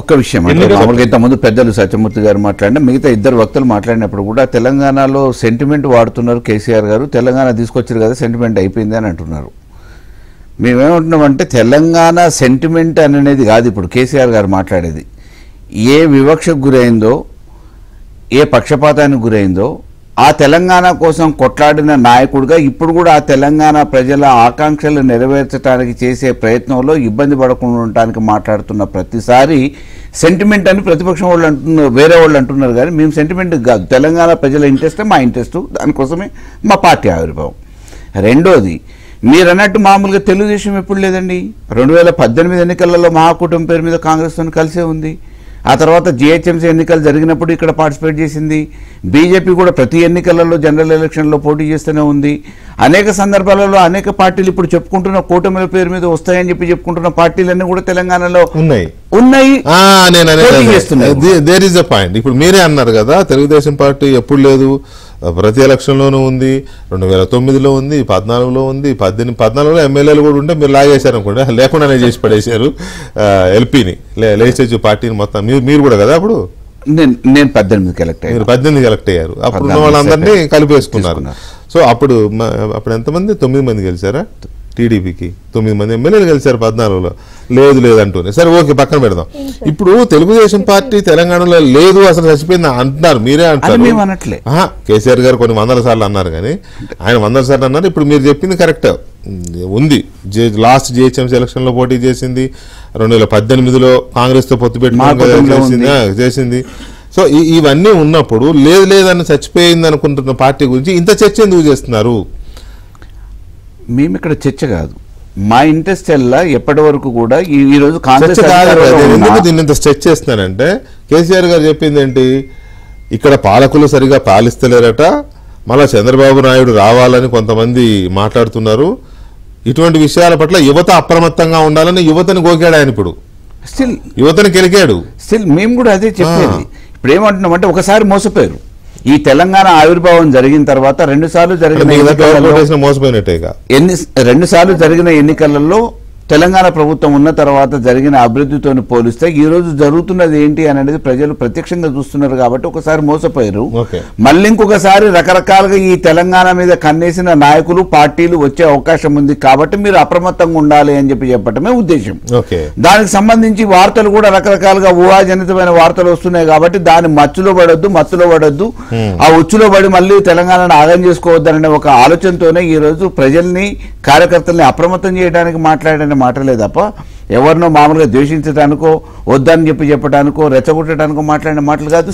ఒక్క విషయం మామూలుగా ఇంతకుముందు పెద్దలు సత్యమూర్తి గారు మాట్లాడిన మిగతా ఇద్దరు వక్తలు మాట్లాడినప్పుడు కూడా తెలంగాణలో సెంటిమెంట్ వాడుతున్నారు కేసీఆర్ గారు, తెలంగాణ తీసుకొచ్చారు కదా సెంటిమెంట్ అయిపోయింది అని అంటున్నారు. మేమేమంటున్నామంటే తెలంగాణ సెంటిమెంట్ అనేది కాదు ఇప్పుడు కేసీఆర్ గారు మాట్లాడేది. ఏ వివక్షకు గురైందో, ఏ పక్షపాతానికి గురైందో ఆ తెలంగాణ కోసం కొట్లాడిన నాయకుడిగా ఇప్పుడు కూడా ఆ తెలంగాణ ప్రజల ఆకాంక్షలు నెరవేర్చడానికి చేసే ప్రయత్నంలో ఇబ్బంది పడకుండా ఉండటానికి మాట్లాడుతున్న ప్రతిసారి సెంటిమెంట్ అని ప్రతిపక్షం వాళ్ళు అంటున్నారు, వేరే వాళ్ళు అంటున్నారు. కానీ మేము సెంటిమెంట్ కాదు, తెలంగాణ ప్రజల ఇంట్రెస్టే మా ఇంట్రెస్ట్, దానికోసమే మా పార్టీ ఆవిర్భావం. రెండోది, మీరు అన్నట్టు మామూలుగా తెలుగుదేశం ఎప్పుడు లేదండి. 2018 ఎన్నికలలో మహాకూటమి పేరు మీద కాంగ్రెస్తో కలిసే ఉంది. ఆ తర్వాత జిహెచ్ఎంసీ ఎన్నికలు జరిగినప్పుడు ఇక్కడ పార్టిసిపేట్ చేసింది. బీజేపీ కూడా ప్రతి ఎన్నికలలో జనరల్ ఎలక్షన్లో పోటీ చేస్తూనే ఉంది. అనేక సందర్భాలలో అనేక పార్టీలు ఇప్పుడు చెప్పుకుంటున్న కూటమిల పేరు మీద వస్తాయని చెప్పుకుంటున్న పార్టీలన్నీ కూడా తెలంగాణలో ఉన్నాయి. There is a point. ఇప్పుడు మీరే అన్నారు కదా, తెలుగుదేశం పార్టీ ఎప్పుడు లేదు, ప్రతి ఎలక్షన్లోనూ ఉంది. 2009లో ఉంది, 2014లో ఉంది, 2014లో ఎమ్మెల్యేలు కూడా ఉంటే మీరు లాగేశారు అనుకోండి, లేకుండానే చేసి పడేశారు ఎల్పీని, లెజిస్లేటివ్ పార్టీని మొత్తం. మీరు కూడా కదా అప్పుడు? నేను 18కి ఎలక్ట్ అయ్యాను. మీరు 18కి ఎలక్ట్ అయ్యారు. అప్పుడు ఉన్న వాళ్ళందరినీ కలిపేసుకున్నారు. సో అప్పుడు ఎంతమంది? 9 మంది గెలిచారా? టీడీపీకి 9 మంది ఎమ్మెల్యేలు గెలిచారు 14లో. లేదంటూనే. సరే ఓకే, పక్కన పెడదాం. ఇప్పుడు తెలుగుదేశం పార్టీ తెలంగాణలో లేదు, అసలు చచ్చిపోయింది అంటున్నారు, మీరే అంటారు. కేసీఆర్ గారు కొన్ని 100 సార్లు అన్నారు, కానీ ఆయన 100 సార్లు అన్నారు. ఇప్పుడు మీరు చెప్పింది కరెక్ట్ ఉంది. లాస్ట్ జిహెచ్ఎంసీ ఎలక్షన్ లో పోటీ చేసింది, 2018లో కాంగ్రెస్ తో పొత్తు పెట్టుకుని చేసింది. సో ఇవన్నీ ఉన్నప్పుడు లేదని చచ్చిపోయింది అనుకుంటున్న పార్టీ గురించి ఇంత చర్చ ఎందుకు చేస్తున్నారు? మేము ఇక్కడ చర్చ కాదు, మా ఇంట్రెస్ట్ ఎల్లా ఎప్పటి వరకు కూడా ఈ రోజు కాంగ్రెస్ ఎందుకు దీన్ని ఇంత స్ట్రెచ్ చేస్తున్నానంటే, కేసీఆర్ గారు చెప్పింది ఏంటి, ఇక్కడ పాలకులు సరిగా పాలిస్తలేరట, మళ్ళా చంద్రబాబు నాయుడు రావాలని కొంతమంది మాట్లాడుతున్నారు, ఇటువంటి విషయాల పట్ల యువత అప్రమత్తంగా ఉండాలని యువతని గోకాడు ఆయన. ఇప్పుడు స్టిల్ యువతని కెలికాడు. స్టిల్ మేము కూడా అదే చెప్పేది. ఇప్పుడు ఏమంటున్నామంటే ఒకసారి మోసపోయారు. ఈ తెలంగాణ ఆవిర్భావం జరిగిన తర్వాత 2 సార్లు జరిగిన మోసపోయినట్టేగా. 2 సార్లు జరిగిన ఎన్నికలలో తెలంగాణ ప్రభుత్వం ఉన్న తర్వాత జరిగిన అభివృద్ధితో పోలిస్తే ఈ రోజు జరుగుతున్నది ఏంటి అనేది ప్రజలు ప్రత్యక్షంగా చూస్తున్నారు. కాబట్టి ఒకసారి మోసపోయారు, మళ్ళీ ఇంకొకసారి రకరకాలుగా ఈ తెలంగాణ మీద కన్నేసిన నాయకులు పార్టీలు వచ్చే అవకాశం ఉంది. కాబట్టి మీరు అప్రమత్తంగా ఉండాలి అని చెప్పటమే ఉద్దేశం. దానికి సంబంధించి వార్తలు కూడా రకరకాలుగా ఊహాజనితమైన వార్తలు వస్తున్నాయి. కాబట్టి దాని మత్తులో పడొద్దు, ఆ ఉచ్చులో పడి మళ్ళీ తెలంగాణను ఆగం చేసుకోవద్దనే ఒక ఆలోచనతోనే ఈ రోజు ప్రజల్ని కార్యకర్తల్ని అప్రమత్తం చేయడానికి మాట్లాడిన మాటలే తప్ప ఎవరినో మామూలుగా ద్వేషించడానికో వద్దని చెప్పడానికో రెచ్చగొట్టడానికో మాట్లాడిన మాటలు కాదు.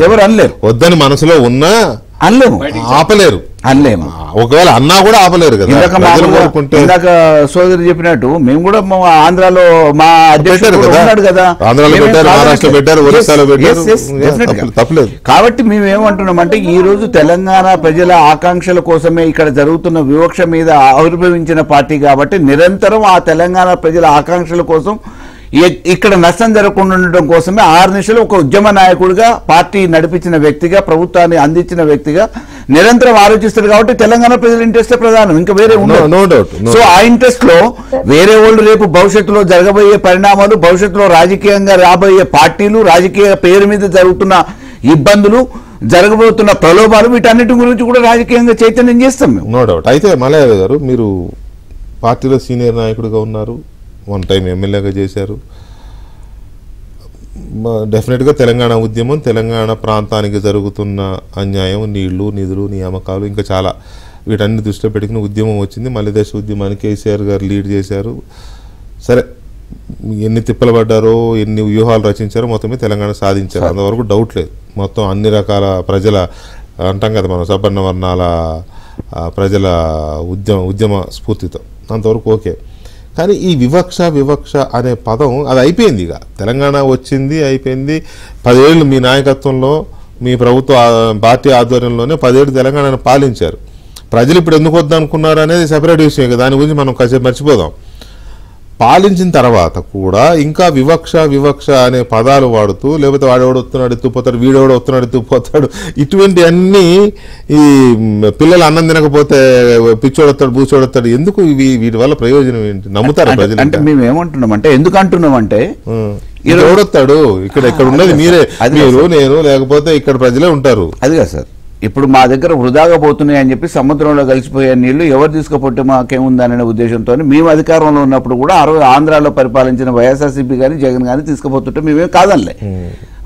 ఎవరు అనలేరు, వద్దని మనసులో ఉన్నా అనలేము, అనలేము. ఒకవేళ అన్నా కూడా ఆపలేరు కదా. ఇందాక సోదరు చెప్పినట్టు మేము కూడా ఆంధ్రాలో మా అధ్యక్షుడు ఉన్నాడు కదా, తప్పలేదు. కాబట్టి మేము ఏమంటున్నామంటే ఈ రోజు తెలంగాణ ప్రజల ఆకాంక్షల కోసమే ఇక్కడ జరుగుతున్న వివక్ష మీద ఆవిర్భవించిన పార్టీ కాబట్టి నిరంతరం ఆ తెలంగాణ ప్రజల ఆకాంక్షల కోసం ఇక్కడ నష్టం జరగకుండా ఉండటం కోసమే 6 నిమిషాలు ఒక ఉద్యమ నాయకుడిగా పార్టీ నడిపించిన వ్యక్తిగా ప్రభుత్వాన్ని అందించిన వ్యక్తిగా నిరంతరం ఆలోచిస్తారు. కాబట్టి తెలంగాణ ప్రజల ఇంట్రెస్టే ప్రధానం, ఇంకా వేరే ఉండదు. సో ఆ ఇంట్రెస్ట్ లో వేరే వాళ్ళు రేపు భవిష్యత్తులో జరగబోయే పరిణామాలు, భవిష్యత్తులో రాజకీయంగా రాబోయే పార్టీలు, రాజకీయ పేరు మీద జరుగుతున్న ఇబ్బందులు, జరగబోతున్న ప్రలోభాలు, వీటన్నిటి గురించి కూడా రాజకీయంగా చైతన్యం చేస్తాం మేము. No doubt. అయితే మలయాళ గారు, మీరు పార్టీలో సీనియర్ నాయకుడిగా ఉన్నారు, 1 టైం ఎమ్మెల్యేగా చేశారు. డెఫినెట్గా తెలంగాణ ఉద్యమం, తెలంగాణ ప్రాంతానికి జరుగుతున్న అన్యాయం, నీళ్లు, నిధులు, నియామకాలు, ఇంకా చాలా వీటన్ని దృష్టిలో పెట్టుకుని ఉద్యమం వచ్చింది. మలిదశ ఉద్యమాన్ని కేసీఆర్ గారు లీడ్ చేశారు. సరే, ఎన్ని తిప్పలు పడ్డారో, ఎన్ని వ్యూహాలు రచించారో మొత్తం తెలంగాణ సాధించారు, అంతవరకు డౌట్ లేదు. మొత్తం అన్ని రకాల ప్రజల అంటాం కదా మనం, సబర్ణ వర్ణాల ప్రజల ఉద్యమ స్ఫూర్తితో, అంతవరకు ఓకే. కానీ ఈ వివక్ష అనే పదం అది అయిపోయింది. ఇక తెలంగాణ వచ్చింది, అయిపోయింది. 10 ఏళ్ళు మీ నాయకత్వంలో, మీ ప్రభుత్వ పార్టీ ఆధ్వర్యంలోనే 10 ఏళ్ళు తెలంగాణను పాలించారు. ప్రజలు ఇప్పుడు ఎందుకు వద్దనుకున్నారు అనేది సెపరేట్ విషయం. దాని గురించి మనం కాసేపు మర్చిపోదాం. పాలించిన తర్వాత కూడా ఇంకా వివక్ష అనే పదాలు వాడుతూ, లేకపోతే వాడెవడు వస్తున్నాడు ఎత్తుపోతాడు, వీడెవడు వస్తున్నాడు ఎత్తుకుపోతాడు, ఇటువంటి అన్ని ఈ పిల్లలు అన్నం తినకపోతే పిచ్చోడొస్తాడు, బూచోడొస్తాడు, ఎందుకు వీటి వల్ల ప్రయోజనం ఏంటి? నమ్ముతారా ప్రజలు? అంటే మేము ఏమంటున్నామంటే, ఎందుకు అంటున్నామంటే ఎవడొస్తాడు, ఇక్కడ ఉన్నది మీరే, మీరు, నేను, లేకపోతే ఇక్కడ ప్రజలే ఉంటారు. అది కాదు సార్, ఇప్పుడు మా దగ్గర వృధాగా పోతున్నాయి అని చెప్పి సముద్రంలో కలిసిపోయే నీళ్లు ఎవరు తీసుకుపోతే మాకేముందనే ఉద్దేశంతో మేము అధికారంలో ఉన్నప్పుడు కూడా ఆంధ్రాలో పరిపాలించిన వైఎస్ఆర్సీపీ కానీ జగన్ కానీ తీసుకుపోతుంటే మేమేం కాదనిలే.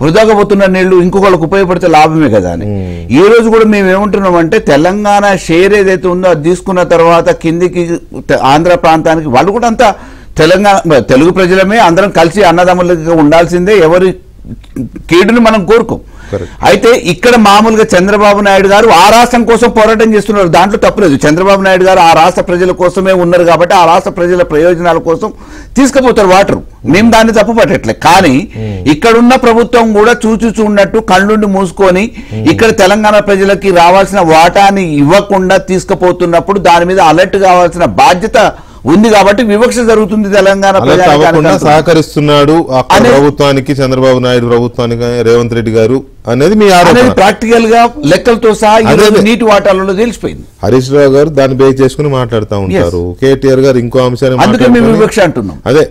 వృధాగా పోతున్న నీళ్లు ఇంకొకళ్ళకు ఉపయోగపడితే లాభమే కదా అని. ఈ రోజు కూడా మేము ఏమంటున్నామంటే, తెలంగాణ షేర్ ఏదైతే ఉందో అది తీసుకున్న తర్వాత కిందికి ఆంధ్ర ప్రాంతానికి వాళ్ళు కూడా అంతా తెలుగు ప్రజలమే, అందరం కలిసి అన్నదమ్ములుగా ఉండాల్సిందే, ఎవరి కీడుని మనం కోరుకోం. అయితే ఇక్కడ మామూలుగా చంద్రబాబు నాయుడు గారు ఆ రాష్ట్రం కోసం పోరాటం చేస్తున్నారు, దాంట్లో తప్పులేదు. చంద్రబాబు నాయుడు గారు ఆ రాష్ట్ర ప్రజల కోసమే ఉన్నారు కాబట్టి ఆ రాష్ట్ర ప్రజల ప్రయోజనాల కోసం తీసుకుపోతారు వాటర్, మేము దాన్ని తప్పు పట్టట్లే. కానీ ఇక్కడున్న ప్రభుత్వం కూడా చూచుచున్నట్టు కళ్ళుండి మూసుకొని ఇక్కడ తెలంగాణ ప్రజలకి రావాల్సిన వాటాని ఇవ్వకుండా తీసుకుపోతున్నప్పుడు దాని మీద అలర్ట్ కావాల్సిన బాధ్యత ఉంది. కాబట్టి వివక్ష జరుగుతుంది తెలంగాణ సహకరిస్తున్నాడు ప్రభుత్వానికి, చంద్రబాబు నాయుడు ప్రభుత్వానికి, రేవంత్ రెడ్డి గారు అనేది మీ ఆరోపణ. ప్రాక్టికల్ గా లెక్కలతో సహా నీటి వాటాలలో తెలిసిపోయింది. హరీష్ రావు గారు దాన్ని బేస్ చేసుకుని మాట్లాడుతూ ఉంటారు. కేటీఆర్ గారు ఇంకో అంశాన్ని, అందుకే మేము వివక్ష అంటున్నాం. అదే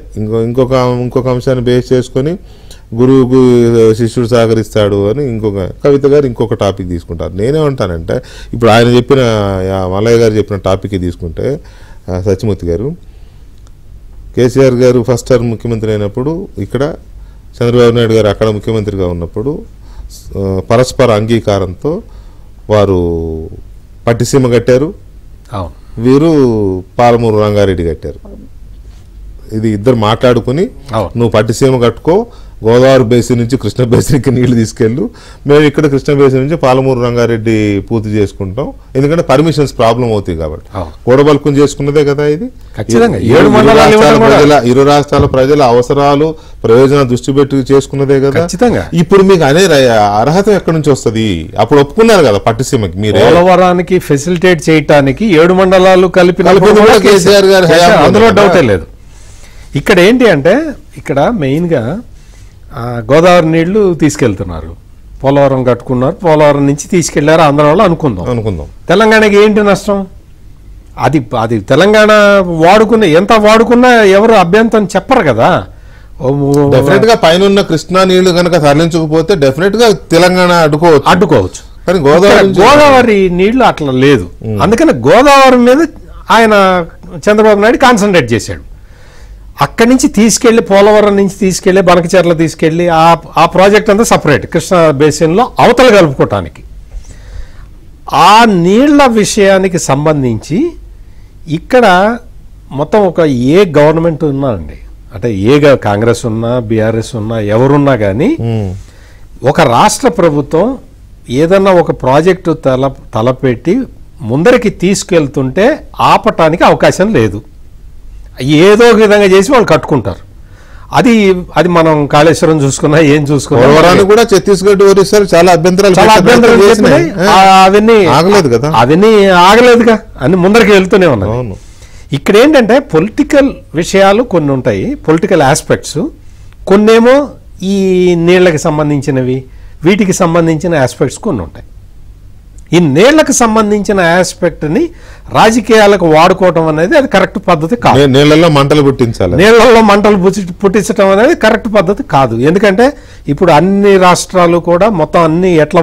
ఇంకొక అంశాన్ని బేస్ చేసుకుని గురువుకు శిష్యుడు సహకరిస్తాడు అని కవిత గారు ఇంకొక టాపిక్ తీసుకుంటారు. నేనేమంటానంటే, ఇప్పుడు ఆయన చెప్పిన, మల్లయ్య గారు చెప్పిన టాపిక్ తీసుకుంటే, సత్యమూర్తి గారు, కేసీఆర్ గారు ఫస్ట్ టర్మ్ ముఖ్యమంత్రి అయినప్పుడు ఇక్కడ, చంద్రబాబు నాయుడు గారు అక్కడ ముఖ్యమంత్రిగా ఉన్నప్పుడు పరస్పర అంగీకారంతో వారు పట్టిసీమ కట్టారు, వీరు పాలమూరు రంగారెడ్డి కట్టారు. ఇది ఇద్దరు మాట్లాడుకుని, నువ్వు పట్టిసీమ కట్టుకో, గోదావరి బేసిన్ నుంచి కృష్ణ బేసిన్కి నీళ్లు తీసుకెళ్ళు, మేము ఇక్కడ కృష్ణ బేసిన్ నుంచి పాలమూరు రంగారెడ్డి పూర్తి చేసుకుంటాం, ఎందుకంటే పర్మిషన్స్ ప్రాబ్లం అవుతాయి కాబట్టి. కూడబలుకుని చేసుకున్నదే కదా ఇది. ఇరు రాష్ట్రాల ప్రజల అవసరాలు ప్రయోజనాలు దృష్టి పెట్టి చేసుకున్నదే కదా. ఇప్పుడు మీకు అనే అర్హత ఎక్కడి నుంచి వస్తుంది? అప్పుడు ఒప్పుకున్నారు కదా పట్టిసీమకి మీరు పోలవరానికి ఫెసిలిటేట్ చేయడానికి 7 మండలాలు కలిపిన కేసీఆర్ గారు, అందులో డౌటే లేదు. ఇక్కడ ఏంటి అంటే ఇక్కడ మెయిన్గా గోదావరి నీళ్లు తీసుకెళ్తున్నారు, పోలవరం కట్టుకున్నారు, పోలవరం నుంచి తీసుకెళ్లారు ఆంధ్ర వాళ్ళు అనుకుందాం. తెలంగాణకి ఏంటి నష్టం? అది తెలంగాణ ఎంత వాడుకున్నా ఎవరు అభ్యంతరం చెప్పరు కదా. డెఫినెట్ గా పైన కృష్ణా నీళ్లు కనుక తరలించకపోతే డెఫినెట్ గా తెలంగాణ అడ్డుకోవచ్చు. కానీ గోదావరి నీళ్లు అట్లా లేదు. అందుకని గోదావరి మీద ఆయన చంద్రబాబు నాయుడు కాన్సన్ట్రేట్ చేశాడు. అక్కడి నుంచి తీసుకెళ్లి పోలవరం నుంచి తీసుకెళ్లి బనకచెర్ల తీసుకెళ్లి ఆ ప్రాజెక్ట్ అంతా సపరేట్ కృష్ణా బేసిన్లో అవతల కలుపుకోవటానికి. ఆ నీళ్ల విషయానికి సంబంధించి ఇక్కడ మొత్తం ఏ గవర్నమెంట్ ఉన్నా అండి, అంటే కాంగ్రెస్ ఉన్నా బీఆర్ఎస్ ఉన్నా ఎవరున్నా కానీ ఒక రాష్ట్ర ప్రభుత్వం ఏదన్నా ఒక ప్రాజెక్టు తలపెట్టి ముందరికి తీసుకెళ్తుంటే ఆపటానికి అవకాశం లేదు. ఏదో ఒక విధంగా చేసి వాళ్ళు కట్టుకుంటారు. అది మనం కాళేశ్వరం చూసుకున్నా ఏం చూసుకున్నా కూడా ఛత్తీస్గఢ్ ఒరిస్సాలు చాలా అభ్యంతరాలు అవన్నీ ఆగలేదుగా, అన్ని ముందరికి వెళ్తూనే ఉన్నాయి. ఇక్కడ ఏంటంటే పొలిటికల్ విషయాలు కొన్ని ఉంటాయి, పొలిటికల్ ఆస్పెక్ట్స్ కొన్నేమో ఈ నీళ్లకి సంబంధించినవి, వీటికి సంబంధించిన ఆస్పెక్ట్స్ కొన్ని ఉంటాయి. ఈ నీళ్లకు సంబంధించిన ఆస్పెక్ట్ ని రాజకీయాలకు వాడుకోవటం అనేది అది కరెక్ట్ పద్ధతి కాదు. నీళ్లలో మంటలు పుట్టించాలి, నీళ్లలో మంటలు పుట్టించడం అనేది కరెక్ట్ పద్ధతి కాదు. ఎందుకంటే ఇప్పుడు అన్ని రాష్ట్రాలు కూడా మొత్తం అన్ని ఎట్లా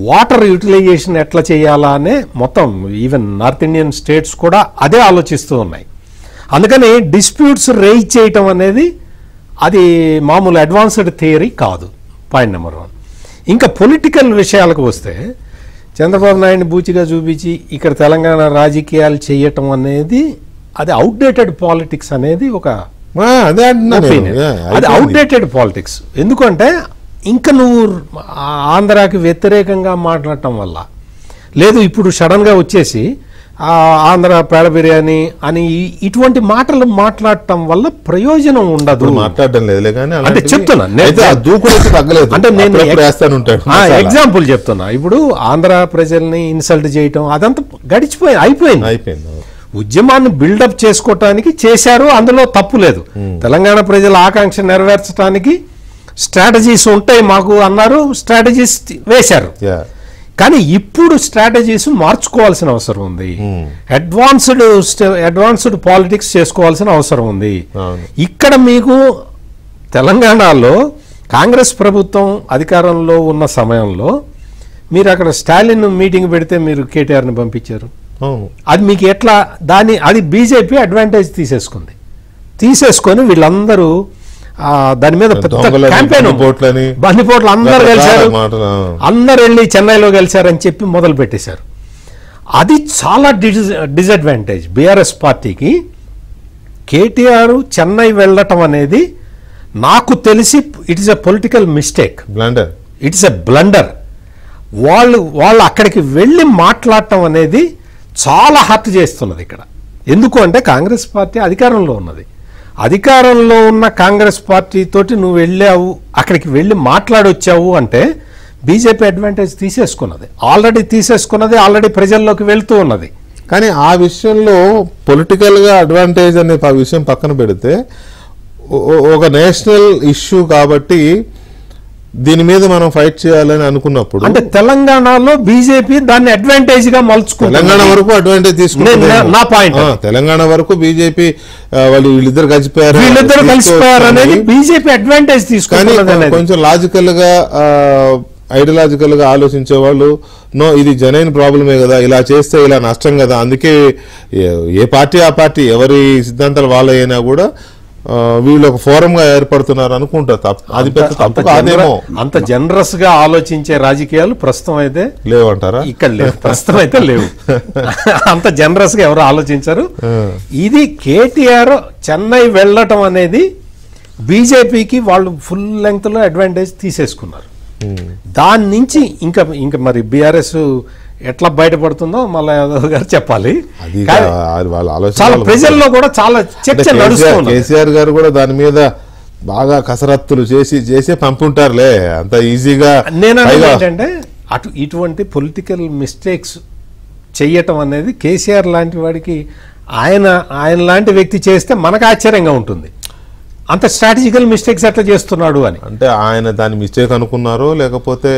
వాటర్ యూటిలైజేషన్ ఎట్లా చేయాలా అనే మొత్తం ఈవెన్ నార్త్ ఇండియన్ స్టేట్స్ కూడా అదే ఆలోచిస్తూ ఉన్నాయి. అందుకని డిస్ప్యూట్స్ రేజ్ చేయటం అనేది అది మామూలు అడ్వాన్స్డ్ థియరీ కాదు. Point number 1. ఇంకా పొలిటికల్ విషయాలకు వస్తే చంద్రబాబు నాయుడిని బూచిగా చూపించి ఇక్కడ తెలంగాణ రాజకీయాలు చేయటం అనేది అది అవుట్డేటెడ్ పాలిటిక్స్ అనేది ఒక అది అవుట్డేటెడ్ పాలిటిక్స్. ఎందుకంటే ఇంకా నువ్వు ఆంధ్రాకి వ్యతిరేకంగా మాట్లాడటం వల్ల లేదు, ఇప్పుడు సడన్గా వచ్చేసి ఆంధ్ర పేడ బిర్యానీ అని ఇటువంటి మాటలు మాట్లాడటం వల్ల ప్రయోజనం ఉండదు. మాట్లాడడం లేదు అంటే చెప్తున్నా, అంటే నేను ఎగ్జాంపుల్ చెప్తున్నా. ఇప్పుడు ఆంధ్ర ప్రజల్ని ఇన్సల్ట్ చేయటం అదంతా అయిపోయింది. ఉద్యమాన్ని బిల్డప్ చేసుకోవటానికి చేశారు, అందులో తప్పు లేదు. తెలంగాణ ప్రజల ఆకాంక్ష నెరవేర్చడానికి స్ట్రాటజీస్ ఉంటాయి మాకు అన్నారు, స్ట్రాటజీస్ వేశారు. కానీ ఇప్పుడు స్ట్రాటజీస్ మార్చుకోవాల్సిన అవసరం ఉంది. అడ్వాన్స్డ్ పాలిటిక్స్ చేసుకోవాల్సిన అవసరం ఉంది. ఇక్కడ మీకు తెలంగాణలో కాంగ్రెస్ ప్రభుత్వం అధికారంలో ఉన్న సమయంలో మీరు అక్కడ స్టాలిన్ మీటింగ్ పెడితే మీరు కేటీఆర్ని పంపించారు. అది మీకు ఎట్లా అది బీజేపీ అడ్వాంటేజ్ తీసేసుకొని వీళ్ళందరూ దాని మీద క్యాంపెయిన్ బందిపోట్లు అందరు కలిశారు, అందరు వెళ్ళి చెన్నైలో కలిశారని చెప్పి మొదలు పెట్టేశారు. అది చాలా డిసడ్వాంటేజ్ బీఆర్ఎస్ పార్టీకి. కేటీఆర్ చెన్నై వెళ్ళటం అనేది నాకు తెలిసి it is a political mistake, it is a blunder. వాళ్ళు అక్కడికి వెళ్ళి మాట్లాడటం అనేది చాలా హర్ట్ చేస్తున్నది ఇక్కడ. ఎందుకు అంటే కాంగ్రెస్ పార్టీ అధికారంలో ఉన్నది. అధికారంలో ఉన్న కాంగ్రెస్ పార్టీ తోటి నువ్వు వెళ్ళావు, అక్కడికి వెళ్ళి మాట్లాడొచ్చావు అంటే బీజేపీ అడ్వాంటేజ్ తీసేసుకున్నది, ఆల్రెడీ ప్రజల్లోకి వెళ్తూ ఉన్నది. కానీ ఆ విషయంలో పొలిటికల్గా అడ్వాంటేజ్ అనే విషయం పక్కన పెడితే ఒక నేషనల్ ఇష్యూ కాబట్టి దీని మీద మనం ఫైట్ చేయాలని అనుకున్నప్పుడు అంటే తెలంగాణలో బీజేపీ దాన్ని అడ్వాంటేజ్ గా మలుచుకుంది. తెలంగాణ వరకు అడ్వాంటేజ్ తీసుకుంది. నా పాయింట్ తెలంగాణ వరకు బీజేపీ వీళ్ళిద్దరు కలిసిపోయారు అనేది బీజేపీ అడ్వాంటేజ్ తీసుకుంది. కొంచెం లాజికల్ గా ఐడియాలజికల్ గా ఆలోచించే వాళ్ళు నో ఇది జనైన్ ప్రాబ్లమే కదా, ఇలా చేస్తే ఇలా నష్టం కదా, అందుకే ఏ పార్టీ ఆ పార్టీ ఎవరి సిద్ధాంతాలు వాళ్ళ అయినా కూడా వీళ్ళు ఒక ఫోరం గా ఏర్పడుతున్నారు అనుకుంటారు. అది పెద్ద తప్పు కాదేమో. అంత జనరస్ గా ఆలోచించే రాజకీయాలు ప్రస్తుతం అయితే లేవంటారా? ఇక్కడ లేవు, ప్రస్తుతం అయితే లేవు. అంత జనరస్ గా ఎవరు ఆలోచించారు. ఇది కేటీఆర్ చెన్నై వెళ్ళటం అనేది బీజేపీకి వాళ్ళు ఫుల్ లెంగ్త్లో అడ్వాంటేజ్ తీసేసుకున్నారు. దాని నుంచి ఇంకా మరి బీఆర్ఎస్ ఎట్లా బయటపడుతుందో మళ్ళీ యాదవ్ గారు చెప్పాలి. చాలా ప్రజల్లో కూడా చాలా చర్చ నడుస్తుంది. కేసీఆర్ గారు కూడా దాని మీద బాగా కసరత్తులు చేసి పంపుంటారులే అంత ఈజీగా. నేను ఏంటంటే ఇటువంటి పొలిటికల్ మిస్టేక్స్ చెయ్యటం అనేది కేసీఆర్ లాంటి వాడికి ఆయన లాంటి వ్యక్తి చేస్తే మనకు ఆశ్చర్యంగా ఉంటుంది. అంత స్ట్రాటజికల్ మిస్టేక్స్ ఎట్లా చేస్తున్నాడు అని. అంటే ఆయన దాని మిస్టేక్ అనుకున్నారో లేకపోతే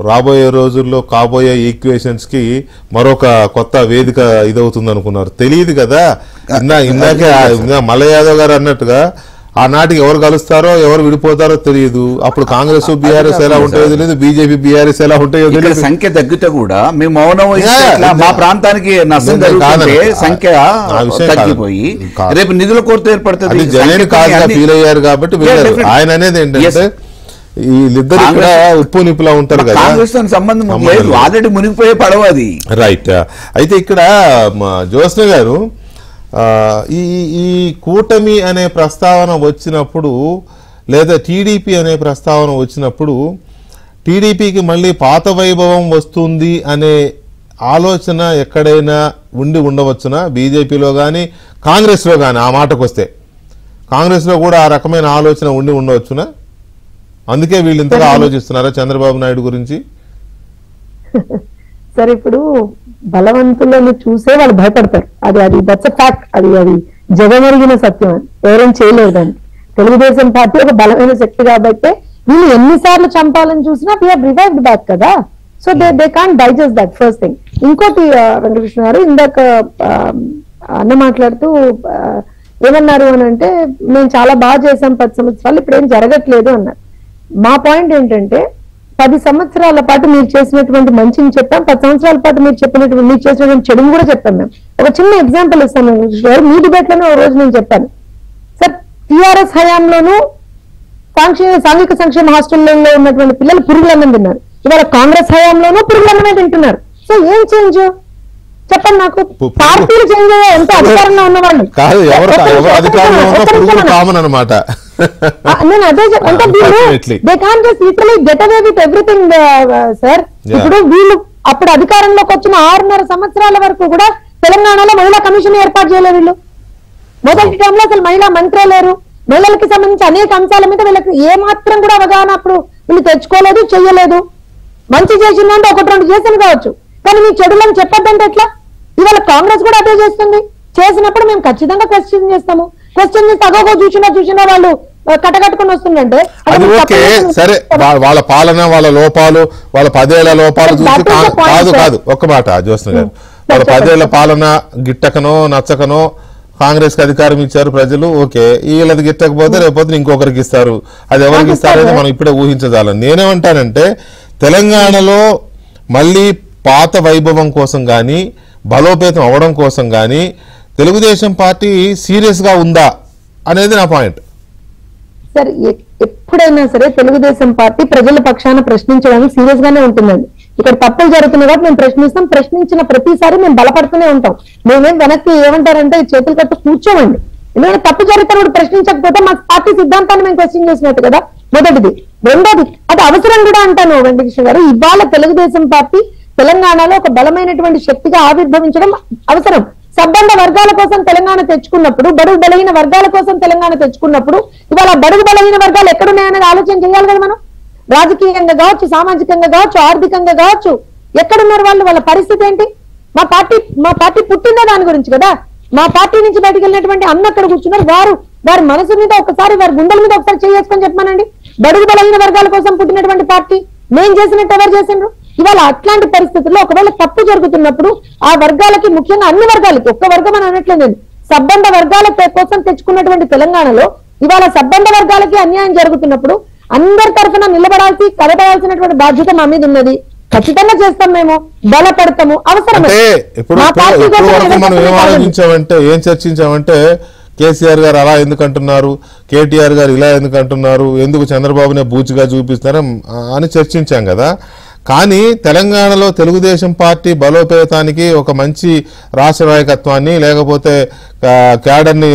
రాబోయే రోజుల్లో కాబోయే ఈక్వేషన్స్ కి మరొక కొత్త వేదిక ఇదవుతుంది అనుకున్నారు. తెలియదు కదా. ఇందాకే మల్లయ్య యాదవ్ గారు అన్నట్టుగా ఆనాటికి ఎవరు కలుస్తారో ఎవరు విడిపోతారో తెలియదు. అప్పుడు కాంగ్రెస్ బీఆర్ఎస్ ఎలా ఉంటాయో తెలియదు, బీజేపీ బీఆర్ఎస్ ఎలా ఉంటాయో తెలియదు. సంఖ్య తగ్గితే కూడా మేము మౌనం మా ప్రాంతానికి నష్టం జరుగుతుంటే సంఖ్య తగ్గిపోయి రేపు నిధుల కొరత ఏర్పడుతుంది. జగన్ కాదుగా ఫీల్ అయ్యారు కాబట్టి ఆయన అనేది ఏంటంటే వీళ్ళిద్దరు ఇక్కడ ఉప్పు నిప్పులా ఉంటారు కదా. కాంగ్రెస్ తో సంబంధం లేదు, ఆల్రెడీ మునిగిపోయే పడవ అది. రైట్. అయితే ఇక్కడ జ్యోత్స్న గారు ఈ కూటమి అనే ప్రస్తావన వచ్చినప్పుడు లేదా టీడీపీ అనే ప్రస్తావన వచ్చినప్పుడు టీడీపీకి మళ్ళీ పాత వైభవం వస్తుంది అనే ఆలోచన ఎక్కడైనా ఉండవచ్చునా? బీజేపీలో కానీ కాంగ్రెస్లో కానీ ఆ మాటకు వస్తే కాంగ్రెస్లో కూడా ఆ రకమైన ఆలోచన ఉండవచ్చునా? అందుకే వీళ్ళు ఇంతగా ఆలోచిస్తున్నారా చంద్రబాబు నాయుడు గురించి? సరే, ఇప్పుడు బలవంతులను చూసే వాళ్ళు భయపడతారు. అది దట్స్ అ ఫ్యాక్ట్. అది జగమెరిగిన సత్యం. అని ఎవరేం చేయలేరు దాన్ని. తెలుగుదేశం పార్టీ ఒక బలమైన శక్తి కాబట్టి వీళ్ళు ఎన్నిసార్లు చంపాలని చూసినా వి హావ్ రివైవ్డ్ బ్యాక్ కదా. So they can't digest that first thing. ఇంకోటి వెంకటకృష్ణ గారు ఇందాక అన్న మాట్లాడుతూ ఏమన్నారు అని అంటే మేము చాలా బాగా చేసాం 10 సంవత్సరాలు, ఇప్పుడు ఏం జరగట్లేదు అన్నారు. మా పాయింట్ ఏంటంటే 10 సంవత్సరాల పాటు మీరు చేసినటువంటి మంచిని చెప్పాం, 10 సంవత్సరాల పాటు మీరు చేసినటువంటి చెడుని కూడా చెప్పాం. మేము ఒక చిన్న ఎగ్జాంపుల్ ఇస్తాను. మీ డిబేట్ లోనే ఒక రోజు నేను చెప్పాను సార్, టీఆర్ఎస్ హయాంలోనూ సాంఘిక సంక్షేమ హాస్టల్లో ఉన్నటువంటి పిల్లలు పురుగులన్నం తిన్నారు. ఇవాళ కాంగ్రెస్ హయాంలోనూ పురుగులన్నమే తింటున్నారు. సో ఏం చేంజ్ చెప్పండి నాకు. పార్టీలు చేంజ్ అయ్యా, ఎంత అధికారంలో ఉన్నవాళ్ళు నేను అదే అంటే they can't just literally get away with everything sir. ఇప్పుడు వీళ్ళు అప్పుడు అధికారంలోకి వచ్చిన 6.5 సంవత్సరాల వరకు కూడా తెలంగాణలో మహిళా కమిషన్ ఏర్పాటు చేయలేదు. వీళ్ళు మొదటి టైంలో అసలు మహిళా మంత్రే లేరు. మహిళలకి సంబంధించి అనేక అంశాల మీద వీళ్ళకి ఏ మాత్రం కూడా అవగాహన అప్పుడు వీళ్ళు తెచ్చుకోలేదు, చెయ్యలేదు. మంచి చేసిందంటే 1-2 చేసింది కావచ్చు, కానీ మీ చెడులను చెప్పొద్దంటే ఎట్లా? ఇవాళ కాంగ్రెస్ కూడా అదే చేస్తుంది. చేసినప్పుడు మేము ఖచ్చితంగా క్వశ్చన్ చేస్తాము. క్వశ్చన్ చేస్తే అగోగో చూసినా వాళ్ళు కట్టకట్టుకుని వస్తుందంటే సరే, వాళ్ళ పాలన, వాళ్ళ లోపాలు, వాళ్ళ 10 ఏళ్ల లోపాలు చూసి కాదు ఒక్క మాట జ్యోత్స్న గారు, వాళ్ళ 10 ఏళ్ల పాలన గిట్టకనో నచ్చకనో కాంగ్రెస్ కి అధికారం ఇచ్చారు ప్రజలు. ఓకే, వీళ్ళది గిట్టకపోతే రేపొద్దున ఇంకొకరికి ఇస్తారు. అది ఎవరికి ఇస్తారనేది మనం ఇప్పుడే ఊహించజాలం. నేనేమంటానంటే తెలంగాణలో మళ్ళీ పాత వైభవం కోసం కానీ బలోపేతం అవడం కోసం కానీ తెలుగుదేశం పార్టీ సీరియస్ గా ఉందా అనేది నా పాయింట్. సార్, ఎప్పుడైనా సరే తెలుగుదేశం పార్టీ ప్రజల పక్షాన ప్రశ్నించడానికి సీరియస్ గానే ఉంటుందండి. ఇక్కడ తప్పులు జరుగుతున్నాయి కాబట్టి మేము ప్రశ్నిస్తాం. ప్రశ్నించిన ప్రతిసారి మేము బలపడుతూనే ఉంటాం. మేమేం వెనక్కి ఏమంటారంటే చేతులు కట్టు కూర్చోమండి. ఎందుకంటే తప్పు జరుగుతున్నప్పుడు ప్రశ్నించకపోతే మా పార్టీ సిద్ధాంతాన్ని మేము క్వశ్చన్ చేసినట్టు కదా. మొదటిది. రెండోది, అది అవసరం కూడా అంటాను వెంకటకృష్ణ గారు. ఇవాళ తెలుగుదేశం పార్టీ తెలంగాణలో ఒక బలమైనటువంటి శక్తిగా ఆవిర్భవించడం అవసరం. సబ్బండ వర్గాల కోసం తెలంగాణ తెచ్చుకున్నప్పుడు, బడుగు బలహీన వర్గాల కోసం తెలంగాణ తెచ్చుకున్నప్పుడు ఇవాళ బడుగు బలహీన వర్గాలు ఎక్కడున్నాయనేది ఆలోచన చేయాలి కదా మనం. రాజకీయంగా కావచ్చు, సామాజికంగా కావచ్చు, ఆర్థికంగా కావచ్చు, ఎక్కడున్నారు వాళ్ళు, వాళ్ళ పరిస్థితి ఏంటి? మా పార్టీ పుట్టిందో దాని గురించి కదా. మా పార్టీ నుంచి బయటకు వెళ్ళినటువంటి అన్న అక్కడ కూర్చున్నారు. వారి మనసు మీద ఒకసారి, వారి గుండెల మీద ఒకసారి చేసుకొని చెప్పానండి. బడుగు బలహీన వర్గాల కోసం పుట్టినటువంటి పార్టీ మేం చేసినట్టు ఎవరు చేసిండ్రు? ఇవాళ అట్లాంటి పరిస్థితుల్లో ఒకవేళ తప్పు జరుగుతున్నప్పుడు ఆ వర్గాలకి, ముఖ్యంగా అన్ని వర్గాలకి, ఒక్క వర్గం అని అనట్లేదు, సబ్బండ వర్గాల కోసం తెచ్చుకున్నటువంటి తెలంగాణలో ఇవాళ సబ్బండ వర్గాలకి అన్యాయం జరుగుతున్నప్పుడు అందరి తరఫున కలపడాల్సినటువంటి బాధ్యత మా మీద ఉన్నది. ఖచ్చితంగా చేస్తాం, మేము బలపడతాము. అవసరం మనం ఏం ఆలోచించామంటే, ఏం చర్చించామంటే కేసీఆర్ గారు అలా ఎందుకు అంటున్నారు, కేటీఆర్ గారు ఇలా ఎందుకు అంటున్నారు, ఎందుకు చంద్రబాబునే బూచిగా చూపిస్తారు అని చర్చించాం కదా. కానీ తెలంగాణలో తెలుగుదేశం పార్టీ బలోపేతానికి ఒక మంచి రాష్ట్ర నాయకత్వాన్ని లేకపోతే క్యాడర్ని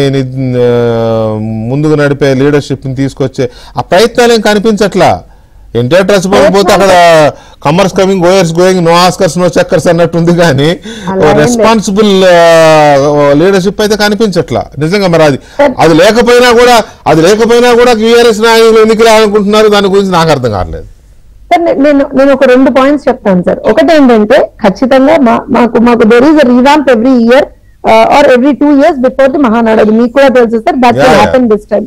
ముందుకు నడిపే లీడర్షిప్ని తీసుకొచ్చే ఆ ప్రయత్నాలు ఏం కనిపించట్లా. ఎన్టీఆర్ ట్రస్ట్ పోతే అక్కడ comers coming goers going, no askers no checkers అన్నట్టుంది, కానీ రెస్పాన్సిబుల్ లీడర్షిప్ అయితే కనిపించట్లా నిజంగా. మరి అది లేకపోయినా కూడా టీఆర్ఎస్ నాయకులు ఎందుకు రావాలనుకుంటున్నారు, దాని గురించి నాకు అర్థం కావట్లేదు. సార్ నేను ఒక 2 పాయింట్స్ చెప్తాను సార్. ఒకటి ఏంటంటే ఖచ్చితంగా మాకు there is a revamp every year or every 2 years before the Mahanadu. అది మీకు కూడా తెలుసు sir, that will happen this time.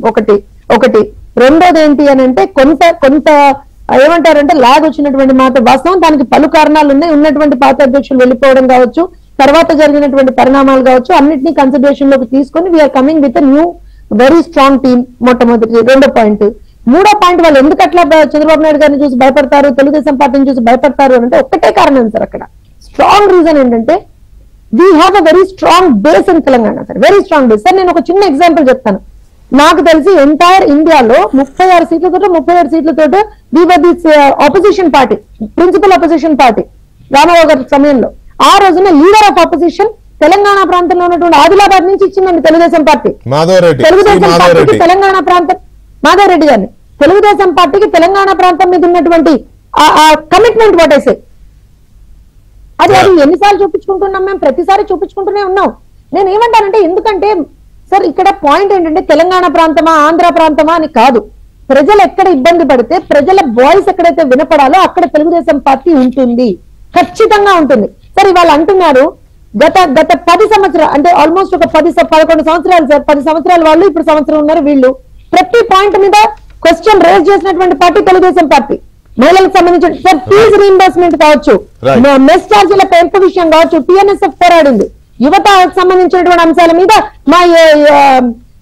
ఒకటి రెండోది ఏంటి అని అంటే కొంత ఏమంటారంటే లాగ్ వచ్చినటువంటి మాట వాస్తవం. దానికి పలు కారణాలు ఉన్నాయి. ఉన్నటువంటి పాత అధ్యక్షులు వెళ్ళిపోవడం కావచ్చు, తర్వాత జరిగినటువంటి పరిణామాలు కావచ్చు, అన్నింటినీ కన్సిడరేషన్ లోకి తీసుకొని we are coming with new very strong team. మొట్టమొదటి. రెండో పాయింట్. మూడో పాయింట్, వాళ్ళు ఎందుకు అట్లా చంద్రబాబు నాయుడు గారిని చూసి భయపడతారు, తెలుగుదేశం పార్టీని చూసి భయపడతారు అంటే ఒక్కటే కారణం సార్. అక్కడ స్ట్రాంగ్ రీజన్ ఏంటంటే we have a very strong base in Telangana sir, very strong base. Sir నేను ఒక చిన్న ఎగ్జాంపుల్ చెప్తాను. నాకు తెలిసి ఎంటైర్ ఇండియాలో 37 సీట్లతో we were this opposition party, principal opposition party Rama Rao గారి సమయంలో. ఆ రోజున లీడర్ ఆఫ్ ఆపోజిషన్ తెలంగాణ ప్రాంతంలో ఉన్నటువంటి ఆదిలాబాద్ నుంచి ఇచ్చిందండి తెలుగుదేశం పార్టీ. తెలుగుదేశం పార్టీకి తెలంగాణ ప్రాంతం, మాధవరెడ్డి గారిని, తెలుగుదేశం పార్టీకి తెలంగాణ ప్రాంతం మీద ఉన్నటువంటి ఆ కమిట్మెంట్ వాటేసే అది ఎన్నిసార్లు చూపించుకుంటున్నాం మేము, ప్రతిసారి చూపించుకుంటూనే ఉన్నాం. నేను ఏమంటానంటే, ఎందుకంటే సార్ ఇక్కడ పాయింట్ ఏంటంటే తెలంగాణ ప్రాంతమా ఆంధ్ర ప్రాంతమా అని కాదు. ప్రజలు ఎక్కడ ఇబ్బంది పడితే, ప్రజల వాయిస్ ఎక్కడైతే వినపడాలో అక్కడ తెలుగుదేశం పార్టీ ఉంటుంది, ఖచ్చితంగా ఉంటుంది. సార్ ఇవాళ అంటున్నారు గత 10 సంవత్సరాలు అంటే ఆల్మోస్ట్ ఒక 11 సంవత్సరాలు సార్, 10 సంవత్సరాల వాళ్ళు ఇప్పుడు సంవత్సరం ఉన్నారు వీళ్ళు. ప్రతి పాయింట్ మీద క్వశ్చన్ రేజ్ చేసినటువంటి పార్టీ తెలుగుదేశం పార్టీ. మహిళలకు సంబంధించిన సార్ ఫీజు రీఇంబర్స్మెంట్ కావచ్చు, మెస్ ఛార్జీల పెంపు విషయం కావచ్చు, టీఎన్ఎస్ఎఫ్ పోరాడింది. యువతకు సంబంధించినటువంటి అంశాల మీద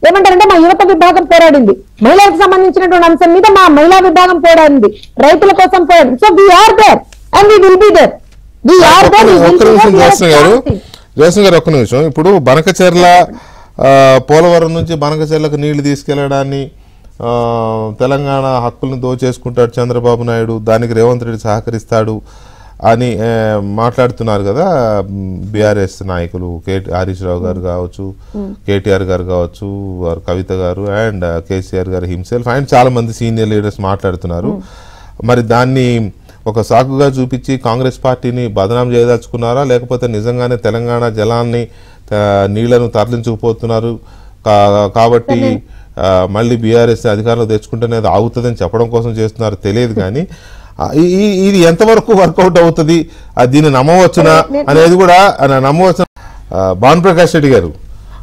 ఏమంటారంటే మా యువత విభాగం పోరాడింది. మహిళలకు సంబంధించినటువంటి అంశం మీద మా మహిళా విభాగం పోరాడింది. రైతుల కోసం పోరాడింది. So we are there and we will be there. Jaisingh గారు ఒక్క నిమిషం. ఇప్పుడు బనకచెర్ల పోలవరం నుంచి బనకచెర్లకు నీళ్లు తీసుకెళ్లడాన్ని తెలంగాణ హక్కులను దోచేసుకుంటాడు చంద్రబాబు నాయుడు, దానికి రేవంత్ రెడ్డి సహకరిస్తాడు అని మాట్లాడుతున్నారు కదా బీఆర్ఎస్ నాయకులు. హరీష్ రావు గారు కావచ్చు, కేటీఆర్ గారు కావచ్చు, కవిత గారు అండ్ కేసీఆర్ గారు హిమ్సెల్ఫ్ అండ్ చాలా మంది సీనియర్ లీడర్స్ మాట్లాడుతున్నారు. మరి దాన్ని ఒక సాకుగా చూపించి కాంగ్రెస్ పార్టీని బదనాం చేయదలుచుకున్నారా, లేకపోతే నిజంగానే తెలంగాణ జలాన్ని నీళ్లను తరలించుకుపోతున్నారు కాబట్టి మళ్ళీ బీఆర్ఎస్ అధికారంలో తెచ్చుకుంటేనే అది ఆగుతుందని చెప్పడం కోసం చేస్తున్నారు తెలియదు. కానీ ఇది ఎంతవరకు వర్కౌట్ అవుతుంది, దీన్ని నమ్మవచ్చునా అనేది కూడా నమ్మవచ్చు. భానుప్రకాష్ రెడ్డి గారు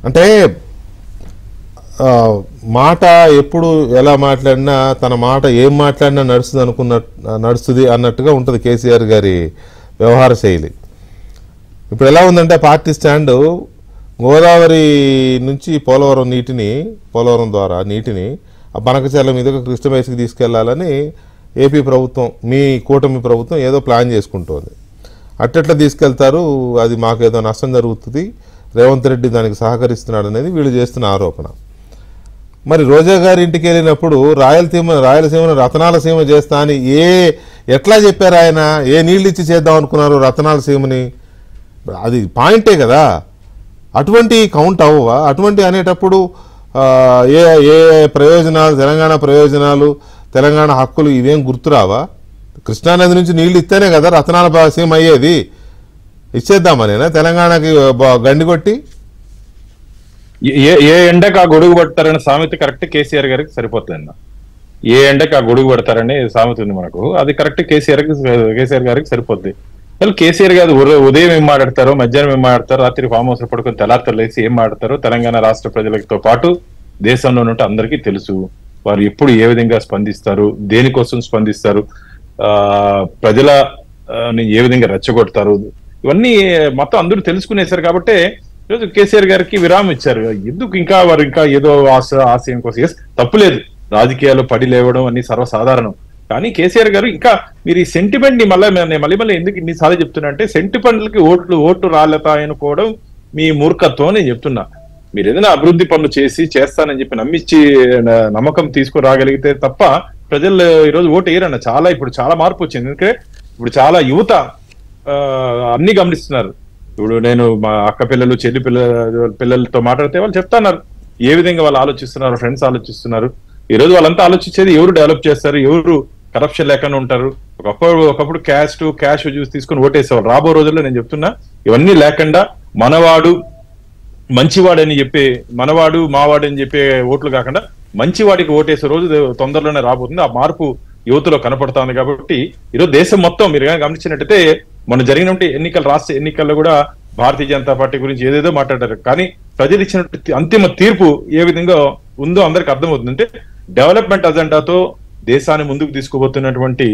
అంటే మాట ఎప్పుడు ఎలా మాట్లాడినా తన మాట ఏం మాట్లాడినా నడుస్తుంది అన్నట్టుగా ఉంటుంది కేసీఆర్ గారి వ్యవహార శైలి. ఇప్పుడు ఎలా ఉందంటే పార్టీ స్టాండ్ గోదావరి నుంచి పోలవరం ద్వారా నీటిని ఆ బనకచెర్ల మీదుగా కృష్ణమేసికి తీసుకెళ్లాలని ఏపీ ప్రభుత్వం, మీ కూటమి ప్రభుత్వం ఏదో ప్లాన్ చేసుకుంటోంది. అట్టెట్లా తీసుకెళ్తారు, అది మాకేదో నష్టం జరుగుతుంది, రేవంత్ రెడ్డి దానికి సహకరిస్తున్నాడు అనేది వీళ్ళు చేస్తున్న ఆరోపణ. మరి రోజా గారి ఇంటికి వెళ్ళినప్పుడు రాయలసీమను రతనాల సీమ చేస్తా అని ఎట్లా చెప్పారు ఆయన? ఏ నీళ్ళు ఇచ్చి చేద్దాం అనుకున్నారు రతనాల సీమని? అది పాయింటే కదా. అటువంటి కౌంట్ అవ్వవా? అటువంటి అనేటప్పుడు ఏ ప్రయోజనాలు, తెలంగాణ ప్రయోజనాలు, తెలంగాణ హక్కులు ఇవేం గుర్తురావా? కృష్ణానది నుంచి నీళ్లు ఇస్తేనే కదా రతనాల సీమ అయ్యేది. ఇచ్చేద్దామనేనా తెలంగాణకి గండి కొట్టి? ఏ ఎండకు ఆ గొడుగు పడతారనే సామెత కరెక్ట్ కేసీఆర్ గారికి సరిపోతుంది. ఏ ఎండకు ఆ గొడుగు పడతారని సామెత ఉంది మనకు, అది కరెక్ట్ కేసీఆర్ గారికి సరిపోద్ది. కేసీఆర్ గారు ఉదయం ఏం మాట్లాడతారో, మధ్యాహ్నం ఏం మాట్లాడతారో, రాత్రి ఫామ్ హౌస్ లో పడుకొని తెల్లారితో లేచి ఏం మాట్లాడతారో తెలంగాణ రాష్ట్ర ప్రజలతో పాటు దేశంలో ఉన్నట్టు అందరికీ తెలుసు. వారు ఎప్పుడు ఏ విధంగా స్పందిస్తారు, దేనికోసం స్పందిస్తారు, ప్రజల ఏ విధంగా రెచ్చగొడతారు, ఇవన్నీ మొత్తం అందరూ తెలుసుకునేశారు. కాబట్టి ఈరోజు కేసీఆర్ గారికి విరామం ఇచ్చారు. ఎందుకు వారు ఇంకా ఏదో ఆశయం కోసం తప్పులేదు, రాజకీయాలు పడి లేవడం అన్ని సర్వసాధారణం. కానీ కేసీఆర్ గారు ఇంకా మీరు ఈ సెంటిమెంట్ ని మళ్ళీ ఎందుకు ఇన్నిసార్లు చెప్తున్నా అంటే, సెంటిమెంట్లకి ఓట్లు రాలేతాయనుకోవడం మీ మూర్ఖత్వం నేను చెప్తున్నా. మీరు ఏదైనా అభివృద్ధి పనులు చేస్తానని చెప్పి నమ్మించి నమ్మకం తీసుకురాగలిగితే తప్ప ప్రజలు ఈరోజు ఓటు వేయరన్న. ఇప్పుడు చాలా మార్పు వచ్చింది. ఎందుకంటే ఇప్పుడు చాలా యువత అన్ని గమనిస్తున్నారు. ఇప్పుడు నేను మా అక్క పిల్లలు చెల్లి పిల్లలతో మాట్లాడితే వాళ్ళు చెప్తున్నారు ఏ విధంగా వాళ్ళు ఆలోచిస్తున్నారు, ఫ్రెండ్స్ ఆలోచిస్తున్నారు. ఈ రోజు వాళ్ళంతా ఆలోచించేది ఎవరు డెవలప్ చేస్తారు, ఎవరు కరప్షన్ లేకుండా ఉంటారు. ఒకప్పుడు క్యాష్ చూసి తీసుకుని ఓటేసేవాళ్ళు. రాబో రోజుల్లో నేను చెప్తున్నా ఇవన్నీ లేకుండా మనవాడు మంచివాడని చెప్పే, మనవాడు మావాడు అని చెప్పే ఓట్లు కాకుండా మంచివాడికి ఓటేసే రోజు తొందరలోనే రాబోతుంది. ఆ మార్పు యువతలో కనపడుతుంది. కాబట్టి ఈరోజు దేశం మొత్తం మీరు కానీ గమనించినట్టయితే మొన్న జరిగినట్టు ఎన్నికలు, రాష్ట్ర ఎన్నికల్లో కూడా భారతీయ జనతా పార్టీ గురించి ఏదేదో మాట్లాడారు. కానీ ప్రజలు ఇచ్చిన అంతిమ తీర్పు ఏ విధంగా ఉందో అందరికి అర్థమవుతుంది. అంటే డెవలప్మెంట్ అజెండాతో దేశాన్ని ముందుకు తీసుకుపోతున్నటువంటి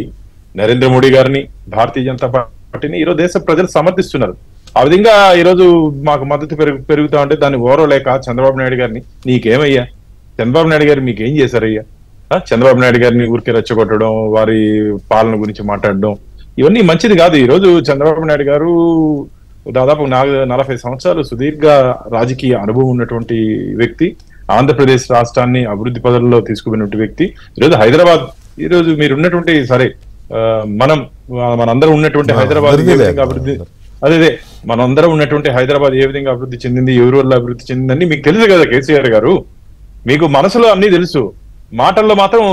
నరేంద్ర మోడీ గారిని, భారతీయ జనతా పార్టీని ఈరోజు దేశ ప్రజలు సమర్థిస్తున్నారు. ఆ విధంగా ఈరోజు మాకు మద్దతు పెరుగుతా ఉంటే దాన్ని ఓరవలేక చంద్రబాబు నాయుడు గారిని, నీకేమయ్యా చంద్రబాబు నాయుడు గారు మీకు ఏం చేశారయ్యా, చంద్రబాబు నాయుడు గారిని ఊరికే రెచ్చగొట్టడం, వారి పాలన గురించి మాట్లాడడం ఇవన్నీ మంచిది కాదు. ఈ రోజు చంద్రబాబు నాయుడు గారు దాదాపు 40 సంవత్సరాలు సుదీర్ఘ రాజకీయ అనుభవం ఉన్నటువంటి వ్యక్తి. ఆంధ్రప్రదేశ్ రాష్ట్రాన్ని అభివృద్ధి పదంలో తీసుకుపోయినటువంటి వ్యక్తి. ఈరోజు హైదరాబాద్, ఈరోజు మీరు ఉన్నటువంటి సరే మనందరం ఉన్నటువంటి హైదరాబాద్ ఏ విధంగా అభివృద్ధి, అదే మనందరం ఉన్నటువంటి హైదరాబాద్ ఏ విధంగా అభివృద్ధి చెందింది, ఎవరి వల్ల అభివృద్ధి చెందిందని మీకు తెలుసు కదా కేసీఆర్ గారు. మీకు మనసులో అన్ని తెలుసు, మాటల్లో మాత్రం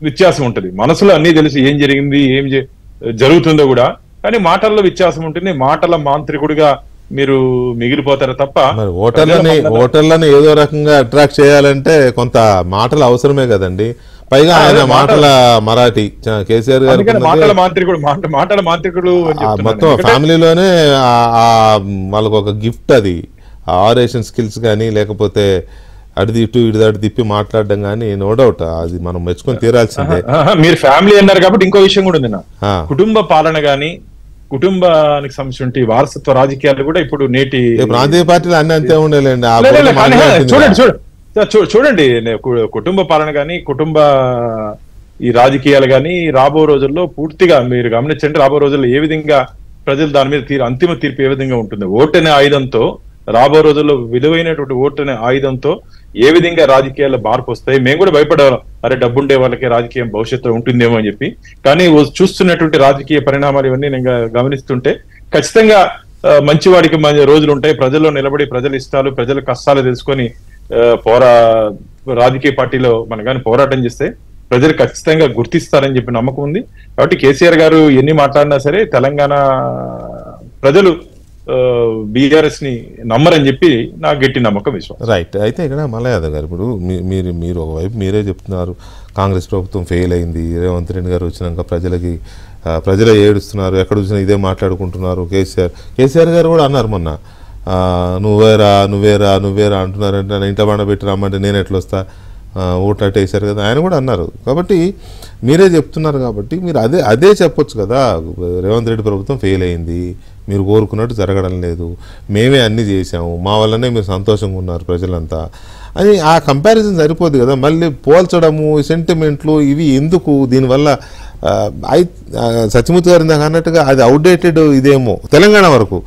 వ్యత్యాసం ఉంటది. మనసులో అన్ని తెలుసు ఏం జరిగింది, ఏం జరుగుతుందో కూడా, కానీ మాటల్లో వ్యత్యాసం ఉంటుంది. మాటల మాంత్రికుడిగా మీరు మిగిలిపోతారు తప్ప ఓటర్లని ఏదో రకంగా అట్రాక్ట్ చేయాలంటే కొంత మాటలు అవసరమే కదండి. పైగా ఆయన మాటల మరాఠీ కేసీఆర్ గారు మాటల మాంత్రికుడు మొత్తం ఫ్యామిలీలోనే వాళ్ళకు ఒక గిఫ్ట్ అది. ఆరేషన్ స్కిల్స్ కానీ లేకపోతే అటు తిప్పి మాట్లాడడం కానీ నో డౌట్ అది మనం మెచ్చుకొని తీరాల్సిందే. మీరు ఫ్యామిలీ అన్నారు కాబట్టి ఇంకో విషయం కూడా ఉంది. కుటుంబ పాలన గాని, కుటుంబానికి సంబంధించిన వారసత్వ రాజకీయాలు కూడా ఇప్పుడు నేటి ప్రాంతీయ పార్టీలు అన్ని అంతే ఉండేలేండి. చూడండి కుటుంబ పాలన గాని, కుటుంబ ఈ రాజకీయాలు గాని రాబో రోజుల్లో పూర్తిగా మీరు గమనించండి. రాబో రోజుల్లో ఏ విధంగా ప్రజలు దాని మీద అంతిమ తీర్పు ఏ విధంగా ఉంటుంది. ఓటు అనే ఆయుధంతో, రాబో రోజుల్లో విలువైనటువంటి ఓటు అనే ఆయుధంతో ఏ విధంగా రాజకీయాల్లో మార్పు వస్తాయి. మేము కూడా భయపడేవాళ్ళం, అరే డబ్బుండే వాళ్ళకి రాజకీయం భవిష్యత్తులో ఉంటుందేమో అని చెప్పి. కానీ చూస్తున్నటువంటి రాజకీయ పరిణామాలు ఇవన్నీ నేను గమనిస్తుంటే ఖచ్చితంగా మంచివాడికి రోజులు ఉంటాయి. ప్రజల్లో నిలబడి ప్రజల ఇష్టాలు, ప్రజల కష్టాలు తెలుసుకొని రాజకీయ పార్టీలో మనం కానీ పోరాటం చేస్తే ప్రజలు ఖచ్చితంగా గుర్తిస్తారని చెప్పి నమ్మకం ఉంది. కాబట్టి కేసీఆర్ గారు ఎన్ని మాట్లాడినా సరే తెలంగాణ ప్రజలు బీఆర్ఎస్ ని నమ్మరని చెప్పి నాకు గట్టి నమ్మకం, విశ్వాసం. రైట్. అయితే ఇక్కడ మల్ల యాదవ్ గారు, ఇప్పుడు మీరు ఒకవైపు మీరే చెప్తున్నారు కాంగ్రెస్ ప్రభుత్వం ఫెయిల్ అయింది, రేవంత్ రెడ్డి గారు వచ్చినాక ప్రజలే ఏడుస్తున్నారు, ఎక్కడ వచ్చినా ఇదే మాట్లాడుకుంటున్నారు. కేసీఆర్ గారు కూడా అన్నారు మొన్న, నువ్వేరా అంటున్నారంటే ఇంట బండబెట్టి రమ్మంటే నేను ఎట్లా వస్తా, ఓట్లు అట్టేసారు కదా ఆయన కూడా అన్నారు. కాబట్టి మీరే చెప్తున్నారు కాబట్టి మీరు అదే చెప్పొచ్చు కదా, రేవంత్ రెడ్డి ప్రభుత్వం ఫెయిల్ అయింది, మీరు కోరుకున్నట్టు జరగడం లేదు, మేమే అన్నీ చేసాము, మా వల్లనే మీరు సంతోషంగా ఉన్నారు ప్రజలంతా అని ఆ కంపారిజన్ సరిపోదు కదా. మళ్ళీ పోల్చడము, సెంటిమెంట్లు ఇవి ఎందుకు? దీనివల్ల సత్యమూర్తి గారు ఇందాక అన్నట్టుగా అది అవుట్డేటెడ్ ఇదేమో తెలంగాణ వరకు,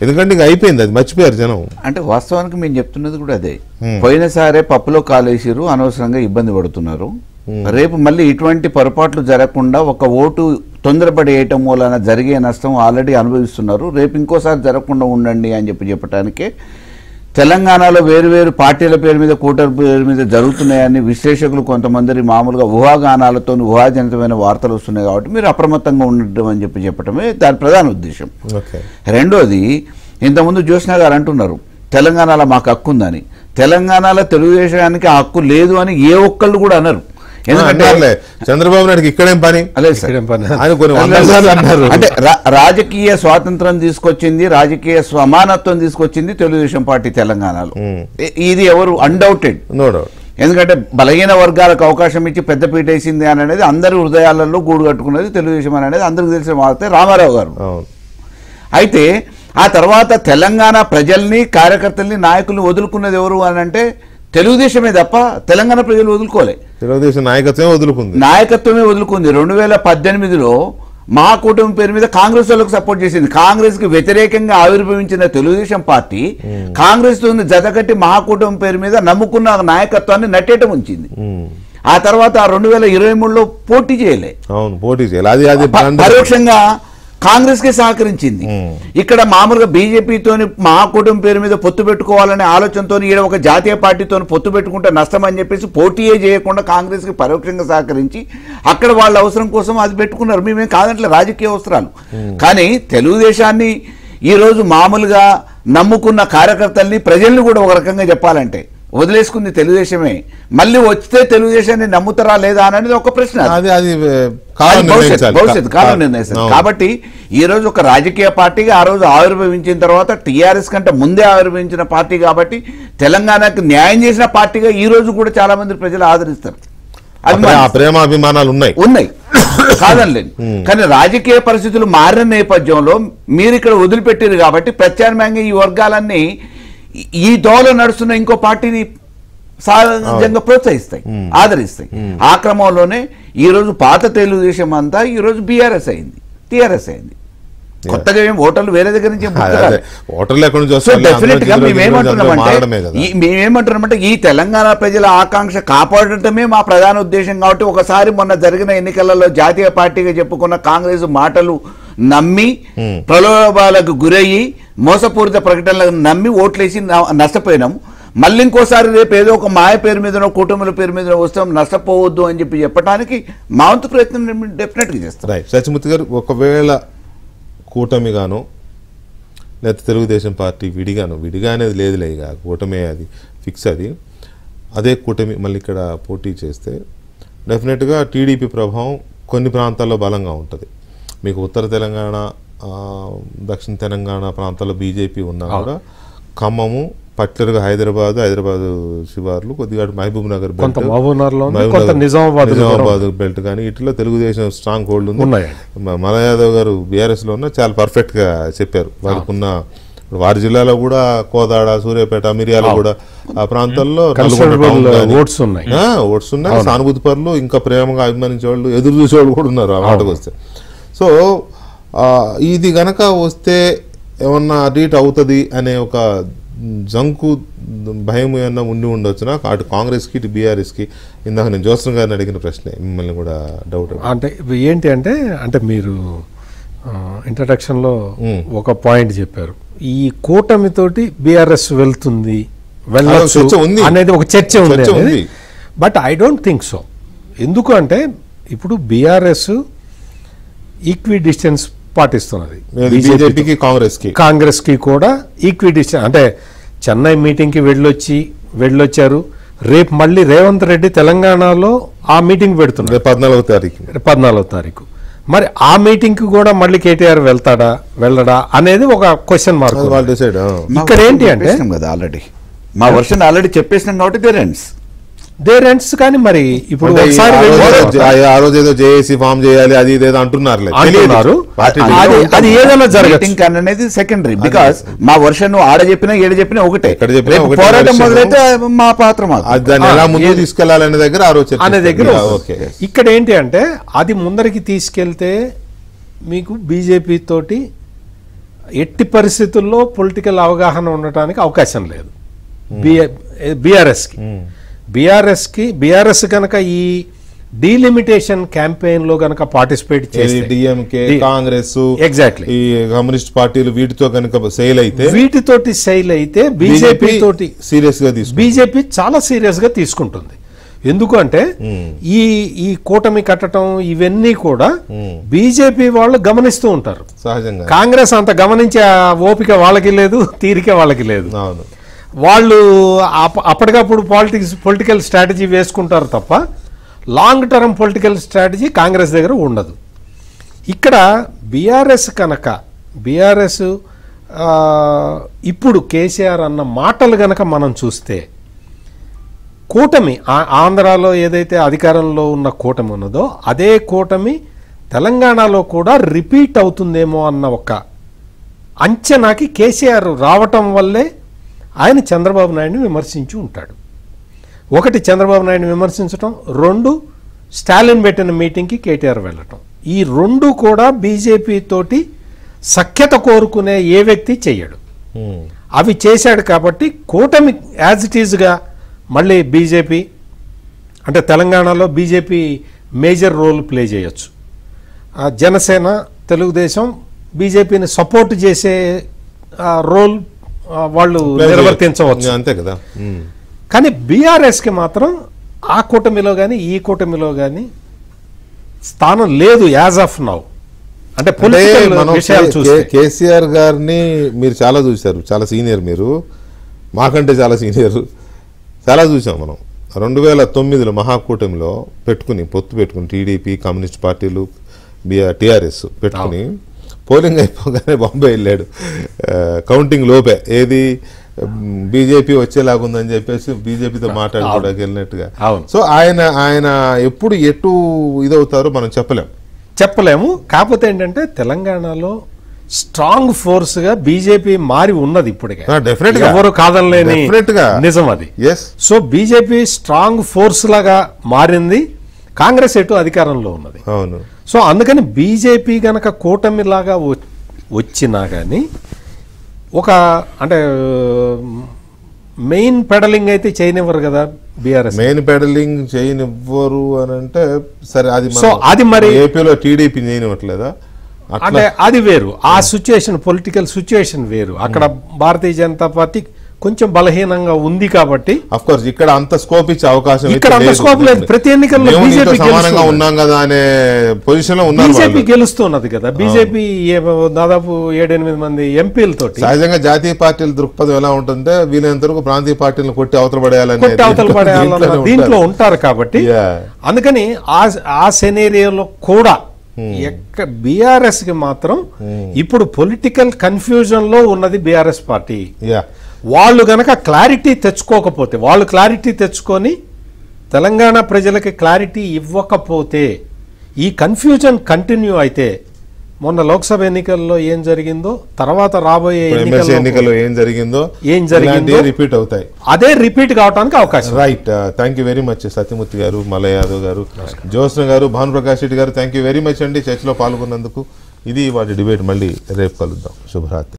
ఎందుకంటే ఇంకా అయిపోయింది, అది మర్చిపోయారు జనం. అంటే వాస్తవానికి మేము చెప్తున్నది కూడా అదే. పోయినసారే పప్పులో కాలేసిరు, అనవసరంగా ఇబ్బంది పడుతున్నారు. రేపు మళ్ళీ ఇటువంటి పొరపాట్లు జరగకుండా ఒక ఓటు తొందరపడి వేయటం మూలన జరిగే నష్టం ఆల్రెడీ అనుభవిస్తున్నారు. రేపు ఇంకోసారి జరగకుండా ఉండండి అని చెప్పడానికే తెలంగాణలో వేరు పార్టీల పేరు మీద, కూటమి పేరు మీద జరుగుతున్నాయని విశ్లేషకులు కొంతమంది మామూలుగా ఊహాగానాలతో ఊహాజనితమైన వార్తలు వస్తున్నాయి. కాబట్టి మీరు అప్రమత్తంగా ఉండటం అని చెప్పడమే దాని ప్రధాన ఉద్దేశం. రెండోది, ఇంతకుముందు జ్యోత్స్న గారు అంటున్నారు తెలంగాణలో మాకు హక్కు ఉందని. తెలంగాణలో తెలుగుదేశానికి ఆ హక్కు లేదు అని ఏ ఒక్కళ్ళు కూడా అన్నారు. ఎందుకంటే చంద్రబాబు నాయుడుకి ఇక్కడేం పని అంటే రాజకీయ స్వాతంత్రం తీసుకొచ్చింది, రాజకీయ సమానత్వం తీసుకొచ్చింది తెలుగుదేశం పార్టీ తెలంగాణలో. ఇది ఎవరు అన్డౌటెడ్, నో డౌట్. ఎందుకంటే బలహీన వర్గాలకు అవకాశం ఇచ్చి పెద్దపీట వేసింది అని అనేది అందరి హృదయాలలో గూడు కట్టుకున్నది తెలుగుదేశం అనేది అందరికి తెలిసిన వార్త రామారావు గారు. అయితే ఆ తర్వాత తెలంగాణ ప్రజల్ని, కార్యకర్తల్ని, నాయకుల్ని వదులుకున్నది ఎవరు అని అంటే తెలుగుదేశమే తప్ప తెలంగాణ ప్రజలు వదులుకోలే. తెలుగుదేశం నాయకత్వమే వదులుకుంది. 2018లో మహాకూటమి పేరు మీద కాంగ్రెస్ వాళ్ళకు సపోర్ట్ చేసింది. కాంగ్రెస్ కి వ్యతిరేకంగా ఆవిర్భవించిన తెలుగుదేశం పార్టీ కాంగ్రెస్ తో జతకట్టి మహాకూటమి పేరు మీద నమ్ముకున్న నాయకత్వాన్ని నట్టేయటం ఉంచింది. ఆ తర్వాత 2023లో పోటీ చేయలే. అవును, పోటీ చేయాలి. అది అది పరోక్షంగా కాంగ్రెస్ కి సహకరించింది. ఇక్కడ మామూలుగా బీజేపీతోని మహాకూటమి పేరు మీద పొత్తు పెట్టుకోవాలనే ఆలోచనతో ఈడ ఒక జాతీయ పార్టీతో పొత్తు పెట్టుకుంటే నష్టం అని చెప్పేసి పోటీయే చేయకుండా కాంగ్రెస్ కి పరోక్షంగా సహకరించి అక్కడ వాళ్ళ అవసరం కోసం అది పెట్టుకున్నారు. మేమేం కాదంటే రాజకీయ అవసరాలు. కానీ తెలుగుదేశాన్ని ఈరోజు మామూలుగా నమ్ముకున్న కార్యకర్తల్ని ప్రజల్ని కూడా ఒక రకంగా చెప్పాలంటే వదిలేసుకుంది తెలుగుదేశమే. మళ్ళీ వస్తే తెలుగుదేశాన్ని నమ్ముతారా లేదా అనేది ఒక ప్రశ్న. భవిష్యత్ కాలం నిర్ణయిస్తారు. కాబట్టి ఈ రోజు ఒక రాజకీయ పార్టీగా ఆ రోజు ఆవిర్భవించిన తర్వాత టీఆర్ఎస్ కంటే ముందే ఆవిర్భవించిన పార్టీ కాబట్టి తెలంగాణకు న్యాయం చేసిన పార్టీగా ఈ రోజు కూడా చాలా మంది ప్రజలు ఆదరిస్తారు. ప్రేమ అభిమానాలు ఉన్నాయి కాదనలేదు. కానీ రాజకీయ పరిస్థితులు మారిన నేపథ్యంలో మీరు ఇక్కడ వదిలిపెట్టారు కాబట్టి ప్రత్యామ్నాయంగా ఈ వర్గాలన్నీ ఈ దోలో నడుస్తున్న ఇంకో పార్టీని సహజంగా ప్రోత్సహిస్తాయి, ఆదరిస్తాయి. ఆ క్రమంలోనే ఈ రోజు పాత తెలుగుదేశం అంతా ఈ రోజు బీఆర్ఎస్ అయింది, టీఆర్ఎస్ అయింది. కొత్తగా ఏం ఓటర్లు వేరే దగ్గర నుంచి డెఫినెట్ గా మేమేమంటున్నామంటే ఈ తెలంగాణ ప్రజల ఆకాంక్ష కాపాడటమే మా ప్రధాన ఉద్దేశం. కాబట్టి ఒకసారి మొన్న జరిగిన ఎన్నికలలో జాతీయ పార్టీగా చెప్పుకున్న కాంగ్రెస్ మాటలు నమ్మి ప్రలోభాలకు గురయ్యి మోసపూరిత ప్రకటనలకు నమ్మి ఓట్లేసి నష్టపోయినాం. మళ్ళీ ఇంకోసారి రేపు ఏదో ఒక మాయ పేరు మీదనో కుటుంబాల పేరు మీద వస్తాం, నష్టపోవద్దు అని చెప్పడానికి మా వంతు ప్రయత్నం డెఫినెట్ గా చేస్తాం. సత్యమూర్తి గారు, ఒకవేళ కూటమిగాను లేకపోతే తెలుగుదేశం పార్టీ విడిగా అనేది లేదులే, ఇక కూటమి అది ఫిక్స్. అదే కూటమి మళ్ళీ ఇక్కడ పోటీ చేస్తే డెఫినెట్గా టీడీపీ ప్రభావం కొన్ని ప్రాంతాల్లో బలంగా ఉంటుంది. మీకు ఉత్తర తెలంగాణ, దక్షిణ తెలంగాణ ప్రాంతాల్లో బీజేపీ ఉన్నా కూడా ఖమ్మము, పర్టికులర్గా హైదరాబాద్ శివార్లు, కొద్దిగా మహబూబ్ నగర్ బెల్ట్, నిజామాబాద్ బెల్ట్ కానీ ఇట్లా తెలుగుదేశం స్ట్రాంగ్ హోల్డ్ ఉంది. మల్ల యాదవ్ గారు బీఆర్ఎస్లో ఉన్న చాలా పర్ఫెక్ట్గా చెప్పారు. వారికున్న వారి జిల్లాలో కూడా కోదాడ, సూర్యాపేట, మిర్యాల కూడా ఆ ప్రాంతాల్లో ఓట్స్ ఉన్నాయి. సానుభూతి పరులు, ఇంకా ప్రేమగా అభిమానించే వాళ్ళు, ఎదురు చూసేవాళ్ళు కూడా ఉన్నారు ఆ మాటకు వస్తే. సో ఇది గనక వస్తే ఏమన్నా అడిట్ అవుతుంది అనే ఒక జంకు భయం ఏమన్నా ఉండొచ్చునా అటు కాంగ్రెస్కి ఇటు బీఆర్ఎస్కి? ఇందాక నేను జోసన్ గారిని అడిగిన ప్రశ్నే మిమ్మల్ని కూడా డౌట్. అంటే ఏంటి అంటే మీరు ఇంట్రడక్షన్లో ఒక పాయింట్ చెప్పారు, ఈ కూటమితోటి బీఆర్ఎస్ వెళ్తుంది వెళ్ళొచ్చు అనేది ఒక చర్చ ఉంది. But I don't think so. ఎందుకు అంటే ఇప్పుడు బీఆర్ఎస్ ఈక్వి డిస్టెన్స్ పాటిస్తున్నది బీజేపీకి, కాంగ్రెస్కి కూడా ఈక్వి డిస్టెన్స్. అంటే చెన్నై మీటింగ్కి వెళ్ళొచ్చారు. రేపు మళ్ళీ రేవంత్ రెడ్డి తెలంగాణలో ఆ మీటింగ్ పెడుతున్నారు 14వ తారీఖు. మరి ఆ మీటింగ్కి కూడా మళ్ళీ కేటీఆర్ వెళ్ళడా అనేది ఒక క్వశ్చన్ మార్క్. ఇక్కడ ఏంటి అంటే ఆల్రెడీ మా వర్షన్ ఆల్రెడీ చెప్పేసినాం కాబట్టి దేర్ ఎండ్స్. కానీ మరి ఇప్పుడు ఆ రోజు ఏదో జేఏసీ ఫామ్ చేయాలి అది ఇదేదో అంటున్నారు, అది ఏదైనా జరగదు అనేది సెకండరీ. బికాస్ మా వర్షన్ ఆడ చెప్పినా ఏడ చెప్పినా ఒకటే, పోరాటం మొదలైతే మా పాత్ర ముందు తీసుకెళ్లాలనే దగ్గర ఆ రోజు అనే దగ్గర. ఇక్కడ ఏంటి అంటే అది ముందరికి తీసుకెళ్తే మీకు బీజేపీ తోటి ఎట్టి పరిస్థితుల్లో పొలిటికల్ అవగాహన ఉండటానికి అవకాశం లేదు బీఆర్ఎస్ కనుక ఈ డీలిమిటేషన్ క్యాంపెయిన్ లో గనక పార్టిసిపేట్ చేసి డిఎంకే, కాంగ్రెస్, ఎగ్జాక్ట్లీ ఈ కమ్యూనిస్ట్ పార్టీలు వీటితోటి సెయిల్ అయితే బీజేపీ చాలా సీరియస్ గా తీసుకుంటుంది. ఎందుకు అంటే ఈ కూటమి కట్టడం ఇవన్నీ కూడా బీజేపీ వాళ్ళు గమనిస్తూ ఉంటారు సహజంగా. కాంగ్రెస్ అంత గమనించే ఓపిక వాళ్ళకి లేదు, తీరిక వాళ్ళకి లేదు. వాళ్ళు అప్పటికప్పుడు పొలిటికల్ స్ట్రాటజీ వేసుకుంటారు తప్ప long term political strategy Congress దగ్గర ఉండదు. ఇక్కడ బీఆర్ఎస్ ఇప్పుడు కేసీఆర్ అన్న మాటలు గనక మనం చూస్తే కూటమి ఆంధ్రాలో ఏదైతే అధికారంలో ఉన్న కూటమి ఉన్నదో అదే కూటమి తెలంగాణలో కూడా రిపీట్ అవుతుందేమో అన్న ఒక అంచనాకి కేసీఆర్ రావటం వల్లే ఆయన చంద్రబాబు నాయుడిని విమర్శించి ఉంటాడు. ఒకటి చంద్రబాబు నాయుడిని విమర్శించటం, రెండు స్టాలిన్ పెట్టిన మీటింగ్కి కేటీఆర్ వెళ్ళటం. ఈ రెండు కూడా బీజేపీ తోటి సఖ్యత కోరుకునే ఏ వ్యక్తి చెయ్యడు. అవి చేశాడు కాబట్టి కూటమి యాజ్ ఇట్ ఈజ్గా మళ్ళీ బీజేపీ అంటే తెలంగాణలో బీజేపీ మేజర్ రోల్ ప్లే చేయొచ్చు. జనసేన, తెలుగుదేశం బీజేపీని సపోర్ట్ చేసే రోల్ వాళ్ళు నిర్వర్తించవచ్చు, అంతే కదా. కానీ బీఆర్ఎస్కి మాత్రం ఆ కూటమిలో కానీ ఈ కూటమిలో కానీ స్థానం లేదు యాజ్ ఆఫ్ నౌ. అంటే విషయాలు చూస్తే కేసీఆర్ గారిని మీరు చాలా చూశారు, చాలా సీనియర్, మీరు మాకంటే చాలా సీనియర్, చాలా చూసాం మనం. 2009లో మహాకూటమిలో పొత్తు పెట్టుకుని టీడీపీ, కమ్యూనిస్ట్ పార్టీలు, టీఆర్ఎస్ పెట్టుకుని పోలింగ్ అయిపోగానే బాంబే వెళ్ళాడు కౌంటింగ్ లోపే. ఏది బీజేపీ వచ్చేలాగుందని చెప్పేసి బీజేపీతో మాట్లాడుకోవడానికి వెళ్ళినట్టుగా. సో ఆయన ఎప్పుడు ఎటు ఇదవుతారో మనం చెప్పలేము. కాకపోతే ఏంటంటే తెలంగాణలో స్ట్రాంగ్ ఫోర్స్ గా బీజేపీ మారి ఉన్నది ఇప్పటికే, ఎవరు కాదనలేని నిజం అది. సో బీజేపీ స్ట్రాంగ్ ఫోర్స్ లాగా మారింది, కాంగ్రెస్ ఎటు అధికారంలో ఉన్నది. అవును. సో అందుకని బీజేపీ గనక కూటమిలాగా వచ్చినా కానీ ఒక అంటే మెయిన్ పెడలింగ్ అయితే చేయనివ్వరు కదా బీఆర్ఎస్. మెయిన్ పెడలింగ్ చేయనివ్వరు అని అంటే సరే, అది మరి ఏపీలో టీడీపీ చేయనివ్వట్లేదా? అంటే అది వేరు, ఆ సిచ్యుయేషన్ పొలిటికల్ సిచ్యుయేషన్ వేరు. అక్కడ భారతీయ జనతా పార్టీ కొంచెం బలహీనంగా ఉంది కాబట్టి అఫ్ కోర్స్ ఇక్కడ అంత స్కోప్ ఇచ్చే అవకాశం ఇక్కడ అంత స్కోప్ లేదు. ప్రతి ఎన్నికల్లో బీజేపీ సమానంగా ఉన్నాం కదా అనే పొజిషన్ లో ఉన్నారు. బీజేపీ గెలుస్తున్నది కదా. బీజేపీ దాదాపు 7-8 మంది ఎంపీలతో. సహజంగా జాతీయ పార్టీల దృక్పథం ఎలా ఉంటుందంటే వీలైనంత వరకు ప్రాంతీయ పార్టీలను కొట్టి అవతల పడేయాలని దీంట్లో ఉంటారు కాబట్టి అందుకని ఆ సెనేరియోలో కూడా బీఆర్ఎస్ కి మాత్రం ఇప్పుడు పొలిటికల్ కన్ఫ్యూజన్ లో ఉన్నది బీఆర్ఎస్ పార్టీ. వాళ్ళు గనక క్లారిటీ తెచ్చుకోకపోతే, వాళ్ళు క్లారిటీ తెచ్చుకొని తెలంగాణ ప్రజలకి క్లారిటీ ఇవ్వకపోతే, ఈ కన్ఫ్యూజన్ కంటిన్యూ అయితే మొన్న లోక్సభ ఎన్నికల్లో ఏం జరిగిందో, తర్వాత రాబోయే ఎన్నికల్లో ఏం జరిగిందో రిపీట్ అవుతాయి. అదే రిపీట్ కావడానికి అవకాశం. Right. Thank you very much Satyamurthy గారు, మల్లయ్య యాదవ్ గారు, జ్యోత్స్న గారు, భానుప్రకాష్ రెడ్డి గారు, థ్యాంక్ యూ వెరీ మచ్ అండి చర్చలో పాల్గొన్నందుకు. ఇది వాటి డిబేట్. మళ్ళీ రేపు కలుద్దాం. శుభరాత్రి.